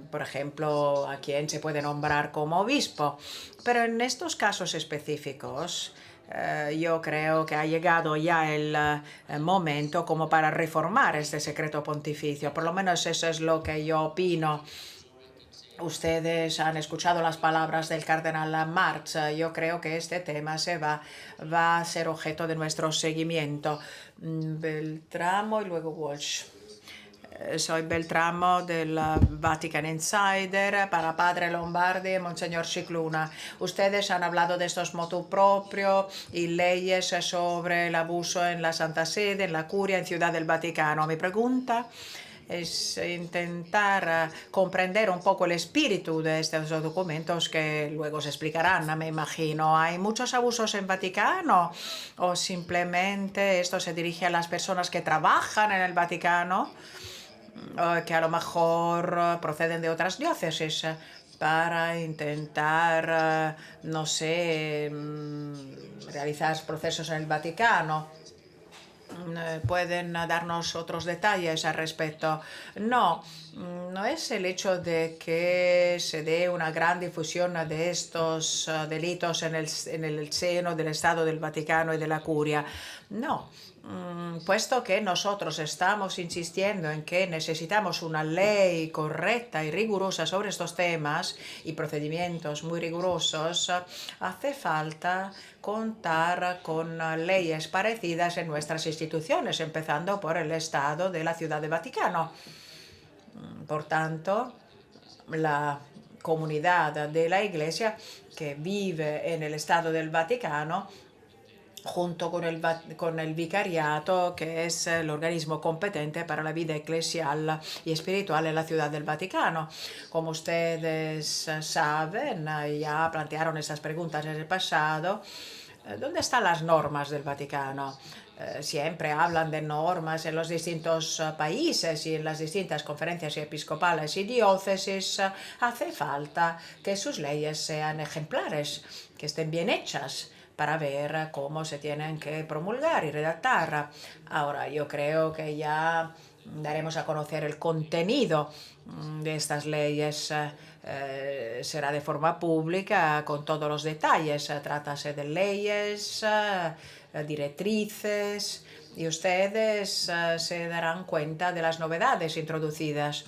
por ejemplo, a quien se puede nombrar como obispo. Pero en estos casos específicos, yo creo que ha llegado ya el momento como para reformar este secreto pontificio. Por lo menos eso es lo que yo opino. Ustedes han escuchado las palabras del cardenal Marx. Yo creo que este tema va a ser objeto de nuestro seguimiento. Beltramo y luego Walsh. Soy Beltramo del Vatican Insider para Padre Lombardi y Monseñor Scicluna. Ustedes han hablado de estos motu proprio y leyes sobre el abuso en la Santa Sede, en la Curia, en Ciudad del Vaticano. Mi pregunta es intentar comprender un poco el espíritu de estos documentos que luego se explicarán, me imagino. ¿Hay muchos abusos en Vaticano o simplemente esto se dirige a las personas que trabajan en el Vaticano, que a lo mejor proceden de otras diócesis, para intentar, no sé, realizar procesos en el Vaticano? ¿Pueden darnos otros detalles al respecto? No, no es el hecho de que se dé una gran difusión de estos delitos en el seno del Estado del Vaticano y de la Curia. No. Puesto que nosotros estamos insistiendo en que necesitamos una ley correcta y rigurosa sobre estos temas y procedimientos muy rigurosos, hace falta contar con leyes parecidas en nuestras instituciones, empezando por el Estado de la Ciudad del Vaticano. Por tanto, la comunidad de la Iglesia que vive en el Estado del Vaticano, junto con el vicariato, que es el organismo competente para la vida eclesial y espiritual en la Ciudad del Vaticano. Como ustedes saben, ya plantearon estas preguntas en el pasado. ¿Dónde están las normas del Vaticano? Siempre hablan de normas en los distintos países y en las distintas conferencias episcopales y diócesis. Hace falta que sus leyes sean ejemplares, que estén bien hechas, para ver cómo se tienen que promulgar y redactar. Ahora, yo creo que ya daremos a conocer el contenido de estas leyes. Será de forma pública con todos los detalles. Trátase de leyes, directrices, y ustedes se darán cuenta de las novedades introducidas,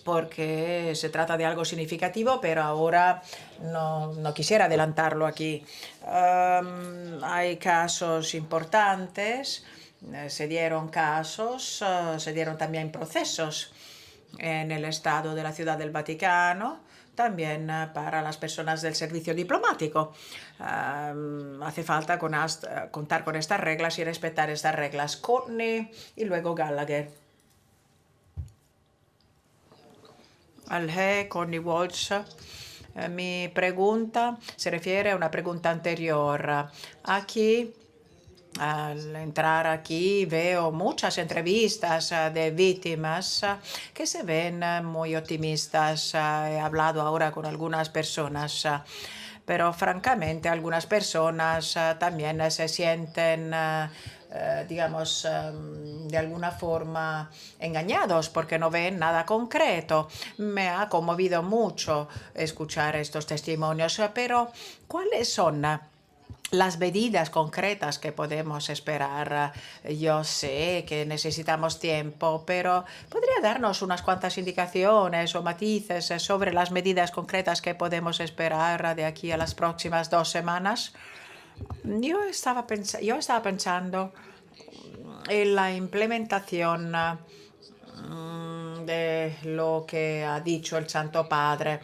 porque se trata de algo significativo, pero ahora no quisiera adelantarlo aquí. Hay casos importantes, se dieron casos, se dieron también procesos en el Estado de la Ciudad del Vaticano, también para las personas del servicio diplomático. Hace falta contar con estas reglas y respetar estas reglas. Courtney y luego Gallagher. Connie Walsh. Mi pregunta se refiere a una pregunta anterior. Aquí, al entrar aquí, veo muchas entrevistas de víctimas que se ven muy optimistas. He hablado ahora con algunas personas, pero francamente algunas personas también se sienten digamos, de alguna forma engañados porque no ven nada concreto. Me ha conmovido mucho escuchar estos testimonios, pero ¿cuáles son las medidas concretas que podemos esperar? Yo sé que necesitamos tiempo, pero ¿podría darnos unas cuantas indicaciones o matices sobre las medidas concretas que podemos esperar de aquí a las próximas 2 semanas? Yo estaba pensando en la implementación de lo que ha dicho el Santo Padre.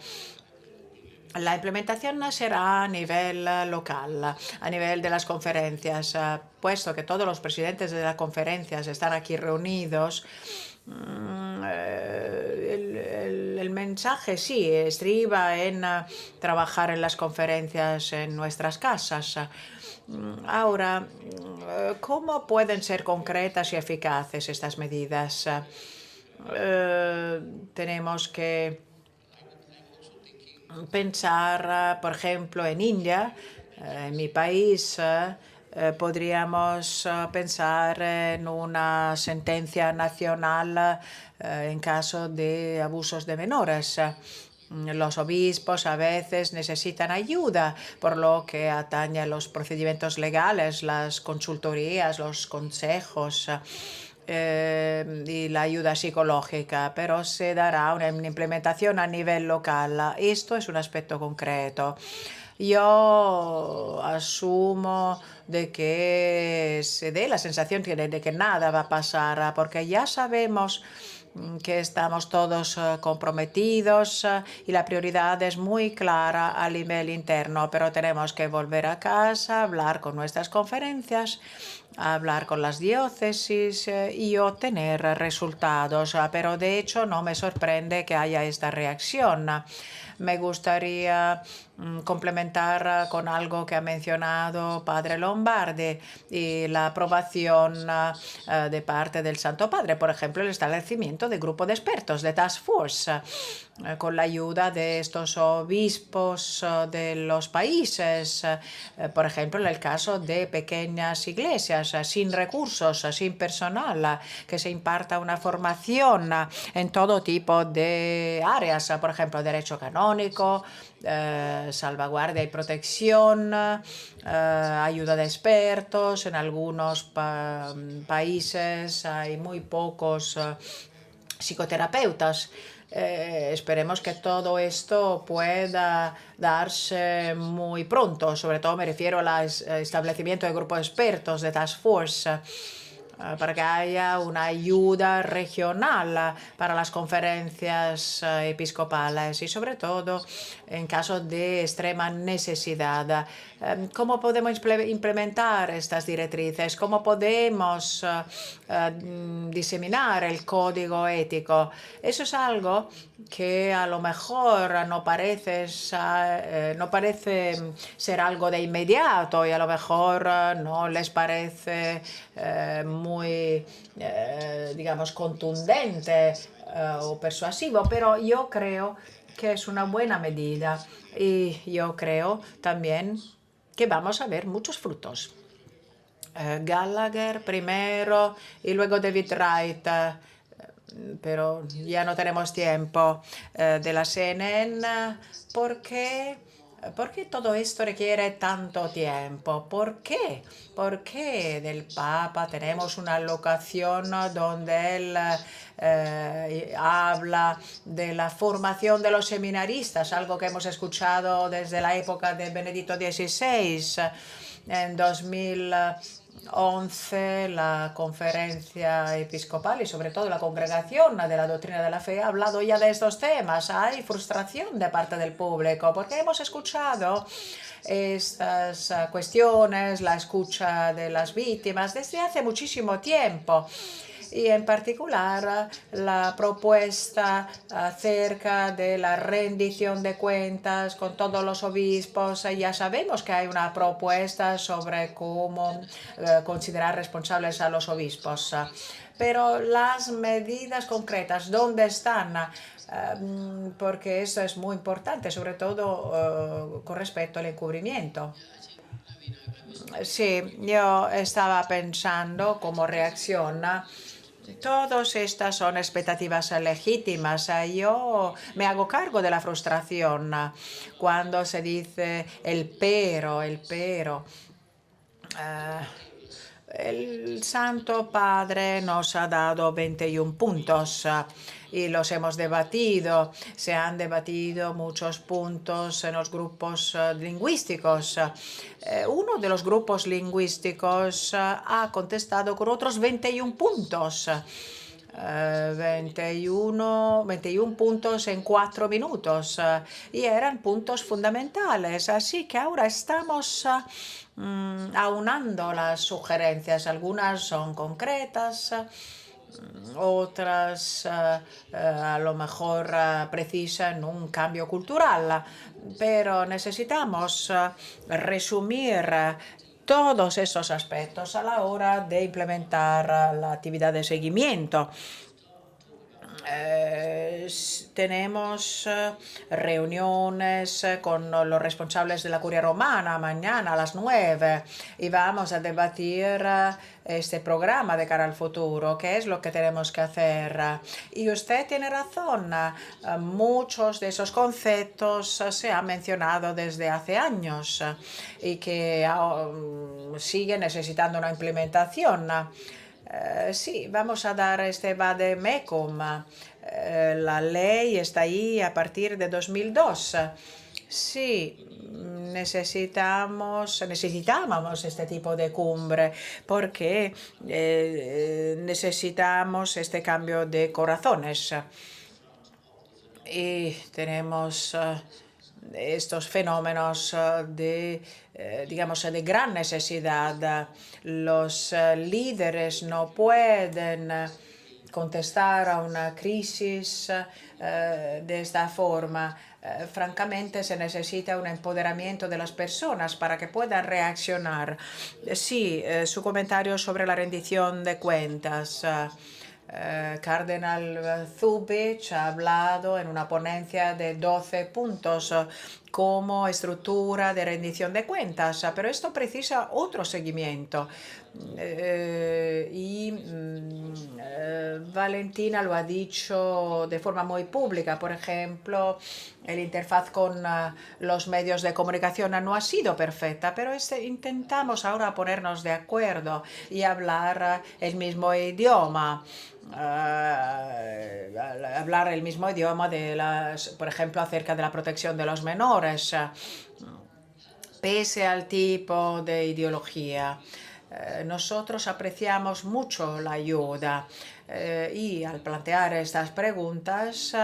La implementación será a nivel local, a nivel de las conferencias, puesto que todos los presidentes de las conferencias están aquí reunidos. El mensaje sí estriba en trabajar en las conferencias en nuestras casas. Ahora, ¿cómo pueden ser concretas y eficaces estas medidas? Tenemos que pensar, por ejemplo, en India, en mi país. Podríamos pensar en una sentencia nacional en caso de abusos de menores. Los obispos a veces necesitan ayuda por lo que atañe a los procedimientos legales, las consultorías, los consejos y la ayuda psicológica, pero se dará una implementación a nivel local. Esto es un aspecto concreto. Yo asumo de que se dé la sensación de que nada va a pasar, porque ya sabemos que estamos todos comprometidos y la prioridad es muy clara a nivel interno, pero tenemos que volver a casa, hablar con nuestras conferencias, hablar con las diócesis y obtener resultados. Pero de hecho no me sorprende que haya esta reacción. Me gustaría complementar con algo que ha mencionado Padre Lombardi y la aprobación de parte del Santo Padre, por ejemplo, el establecimiento de grupo de expertos, de task force, con la ayuda de estos obispos de los países, por ejemplo, en el caso de pequeñas iglesias sin recursos, sin personal, que se imparta una formación en todo tipo de áreas, por ejemplo, derecho canónico, salvaguardia y protección, ayuda de expertos. En algunos países hay muy pocos psicoterapeutas. Esperemos que todo esto pueda darse muy pronto. Sobre todo me refiero al establecimiento de grupos de expertos, de task force, para que haya una ayuda regional para las conferencias episcopales y sobre todo en caso de extrema necesidad. ¿Cómo podemos implementar estas directrices? ¿Cómo podemos diseminar el código ético? Eso es algo que a lo mejor no parece ser algo de inmediato y a lo mejor no les parece muy, digamos, contundente o persuasivo, pero yo creo que es una buena medida y yo creo también que vamos a ver muchos frutos. Gallagher primero y luego David Wright, pero ya no tenemos tiempo. De la CNN, ¿por qué todo esto requiere tanto tiempo? ¿Por qué? ¿Por qué del Papa tenemos una locación donde él habla de la formación de los seminaristas, algo que hemos escuchado desde la época de Benedicto XVI? En 2011 la conferencia episcopal y sobre todo la congregación de la doctrina de la fe ha hablado ya de estos temas. Hay frustración de parte del público porque hemos escuchado estas cuestiones, la escucha de las víctimas desde hace muchísimo tiempo. Y en particular la propuesta acerca de la rendición de cuentas con todos los obispos. Ya sabemos que hay una propuesta sobre cómo considerar responsables a los obispos. Pero las medidas concretas, ¿dónde están? Porque eso es muy importante, sobre todo con respecto al encubrimiento. Sí, yo estaba pensando como reacción. Todas estas son expectativas legítimas. Yo me hago cargo de la frustración cuando se dice el pero, el pero. El Santo Padre nos ha dado 21 puntos y los hemos debatido. Se han debatido muchos puntos en los grupos lingüísticos. Uno de los grupos lingüísticos ha contestado con otros 21 puntos. 21 puntos en 4 minutos y eran puntos fundamentales. Así que ahora estamos aunando las sugerencias. Algunas son concretas, otras a lo mejor precisan un cambio cultural, pero necesitamos resumir todos esos aspectos a la hora de implementar la actividad de seguimiento. Tenemos reuniones con los responsables de la Curia Romana mañana a las 9 y vamos a debatir este programa de cara al futuro, qué es lo que tenemos que hacer. Y usted tiene razón, muchos de esos conceptos se han mencionado desde hace años y que siguen necesitando una implementación. Sí, vamos a dar este vademecum. La ley está ahí a partir de 2002. Sí, necesitábamos este tipo de cumbre porque necesitamos este cambio de corazones. Y tenemos estos fenómenos digamos, de gran necesidad. Los líderes no pueden contestar a una crisis de esta forma. Francamente, se necesita un empoderamiento de las personas para que puedan reaccionar. Sí, su comentario sobre la rendición de cuentas. Cardenal Zubich ha hablado en una ponencia de 12 puntos como estructura de rendición de cuentas, pero esto precisa otro seguimiento. Valentina lo ha dicho de forma muy pública. Por ejemplo, el interfaz con los medios de comunicación no ha sido perfecta, pero intentamos ahora ponernos de acuerdo y hablar el mismo idioma. Hablar el mismo idioma por ejemplo, acerca de la protección de los menores, pese al tipo de ideología. Nosotros apreciamos mucho la ayuda y al plantear estas preguntas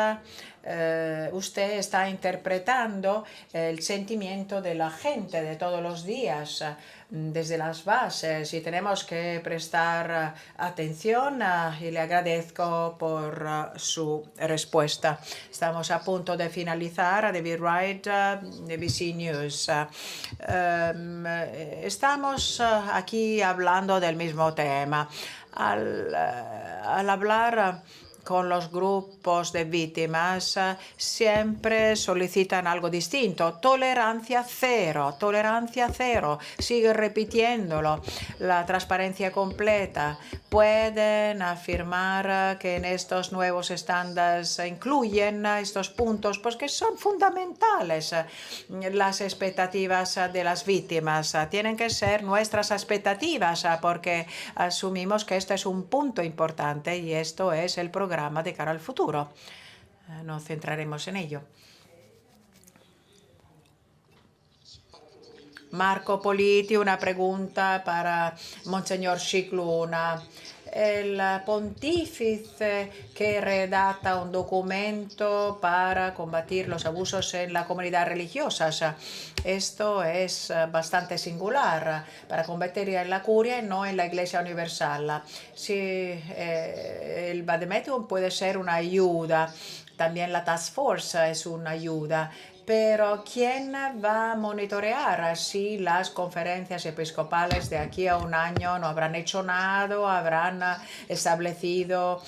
usted está interpretando el sentimiento de la gente de todos los días desde las bases y tenemos que prestar atención y le agradezco por su respuesta. Estamos a punto de finalizar. David Wright, BBC News. Estamos aquí hablando del mismo tema. Al hablar con los grupos de víctimas siempre solicitan algo distinto. Tolerancia cero, tolerancia cero. Sigue repitiéndolo. La transparencia completa. Pueden afirmar que en estos nuevos estándares se incluyen estos puntos, pues que son fundamentales. Las expectativas de las víctimas tienen que ser nuestras expectativas porque asumimos que este es un punto importante y esto es el programa de cara al futuro. Nos centraremos en ello. Marco Politi, una pregunta para Monseñor Scicluna. El pontífice que redacta un documento para combatir los abusos en la comunidad religiosa. Esto es bastante singular para combatir en la curia y no en la Iglesia Universal. Sí, el vademecum puede ser una ayuda. También la Task Force es una ayuda. Pero ¿quién va a monitorear si las conferencias episcopales de aquí a un año no habrán hecho nada, habrán establecido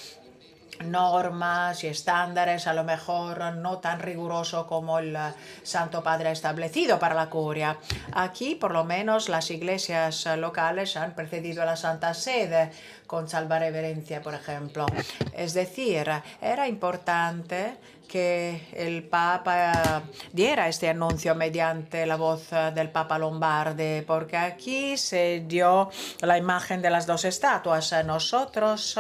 normas y estándares, a lo mejor no tan riguroso como el Santo Padre ha establecido para la curia. Aquí, por lo menos, las iglesias locales han precedido a la Santa Sede con salva reverencia, por ejemplo. Es decir, era importante que el Papa diera este anuncio mediante la voz del Papa Lombardi, porque aquí se dio la imagen de las dos estatuas. A nosotros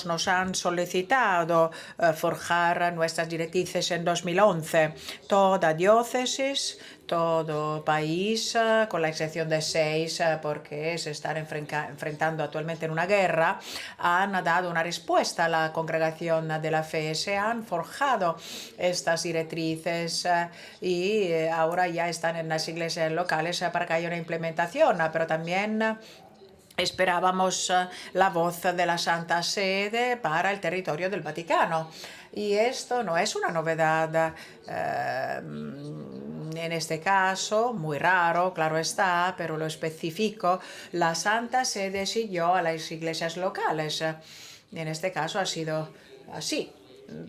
nos han solicitado forjar nuestras directrices en 2011. Toda diócesis, todo país, con la excepción de 6, porque se están enfrentando actualmente en una guerra, han dado una respuesta a la congregación de la fe. Se han forjado estas directrices y ahora ya están en las iglesias locales para que haya una implementación, pero también esperábamos la voz de la Santa Sede para el territorio del Vaticano. Y esto no es una novedad. En este caso, muy raro, claro está, pero lo especifico, la Santa Sede siguió a las iglesias locales. En este caso ha sido así.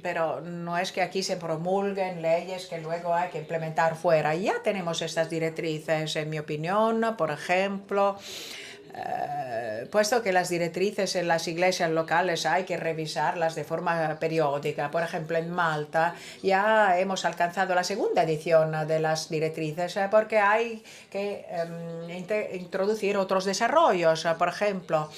Pero no es que aquí se promulguen leyes que luego hay que implementar fuera. Ya tenemos estas directrices, en mi opinión, por ejemplo. Puesto que las directrices en las iglesias locales hay que revisarlas de forma periódica. Por ejemplo, en Malta ya hemos alcanzado la segunda edición de las directrices porque hay que introducir otros desarrollos. Por ejemplo,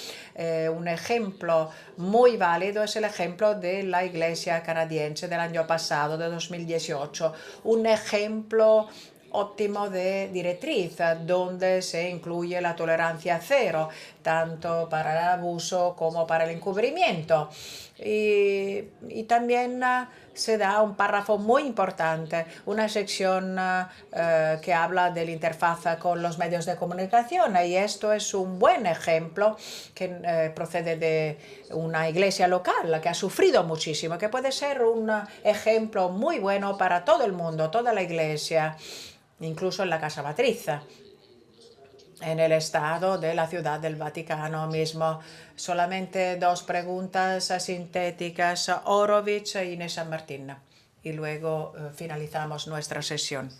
un ejemplo muy válido es el ejemplo de la iglesia canadiense del año pasado, de 2018. Un ejemplo óptimo de directriz, donde se incluye la tolerancia cero, tanto para el abuso como para el encubrimiento. Y también se da un párrafo muy importante, una sección que habla de la interfaz con los medios de comunicación, y esto es un buen ejemplo que procede de una iglesia local que ha sufrido muchísimo, que puede ser un ejemplo muy bueno para todo el mundo, toda la iglesia, incluso en la casa matriz, en el estado de la Ciudad del Vaticano mismo. Solamente 2 preguntas sintéticas, Orovich e Inés San Martín, y luego finalizamos nuestra sesión.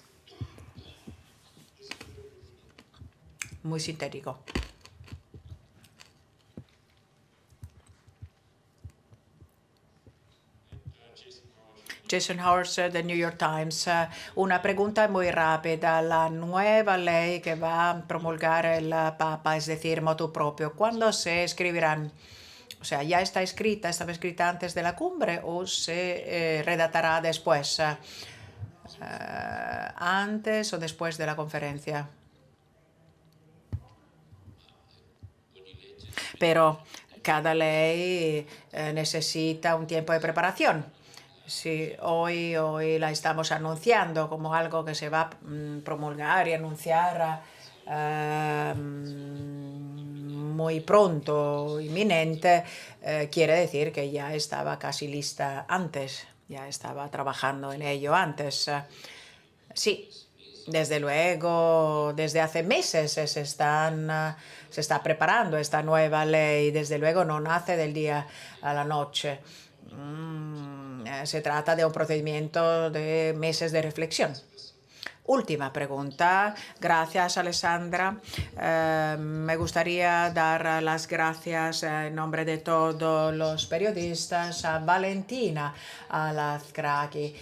Muy sintético. Jason Horst, del New York Times. Una pregunta muy rápida. La nueva ley que va a promulgar el Papa, es decir, motu propio, ¿cuándo se escribirán? O sea, ¿ya está escrita, estaba escrita antes de la cumbre o se redactará después? ¿Antes o después de la conferencia? Pero cada ley necesita un tiempo de preparación. Sí, hoy la estamos anunciando como algo que se va a promulgar y anunciar muy pronto, inminente, quiere decir que ya estaba casi lista antes, ya estaba trabajando en ello antes. Sí, desde luego, desde hace meses se está preparando esta nueva ley, desde luego no nace del día a la noche. Se trata de un procedimiento de meses de reflexión. Última pregunta. Gracias, Alessandra. Me gustaría dar las gracias en nombre de todos los periodistas a Valentina Alazkraki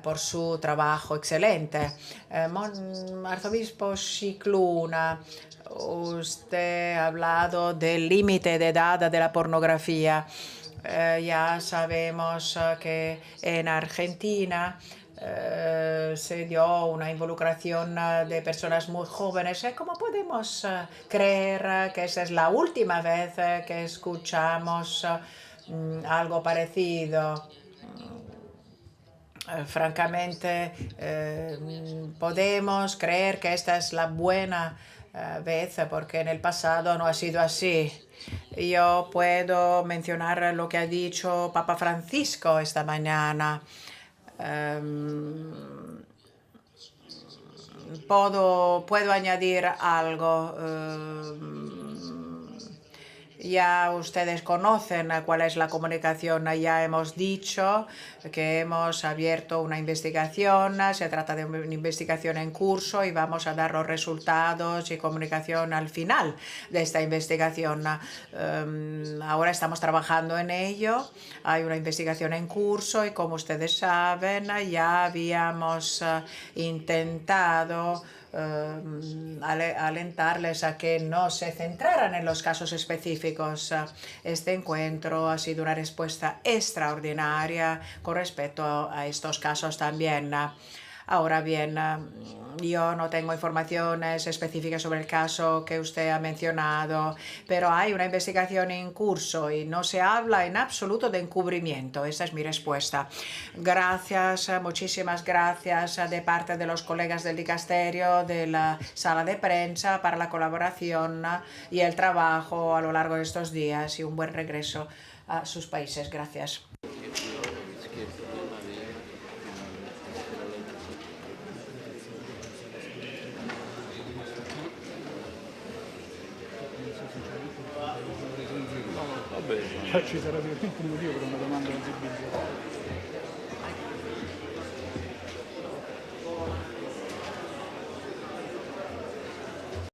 por su trabajo excelente. Arzobispo Scicluna, usted ha hablado del límite de edad de la pornografía. Ya sabemos que en Argentina se dio una involucración de personas muy jóvenes. ¿Cómo podemos creer que esa es la última vez que escuchamos algo parecido? Francamente, podemos creer que esta es la buena vez, porque en el pasado no ha sido así. Yo puedo mencionar lo que ha dicho Papa Francisco esta mañana. Puedo añadir algo. Ya ustedes conocen cuál es la comunicación. Ya hemos dicho que hemos abierto una investigación. Se trata de una investigación en curso y vamos a dar los resultados y comunicación al final de esta investigación. Ahora estamos trabajando en ello. Hay una investigación en curso y, como ustedes saben, ya habíamos intentado alentarles a que no se centraran en los casos específicos. Este encuentro ha sido una respuesta extraordinaria con respecto a estos casos también. Ahora bien, yo no tengo informaciones específicas sobre el caso que usted ha mencionado, pero hay una investigación en curso y no se habla en absoluto de encubrimiento. Esa es mi respuesta. Gracias, muchísimas gracias de parte de los colegas del dicasterio, de la sala de prensa, para la colaboración y el trabajo a lo largo de estos días, y un buen regreso a sus países. Gracias. Ci sarà sicuramente un motivo per una domanda così bizzarra.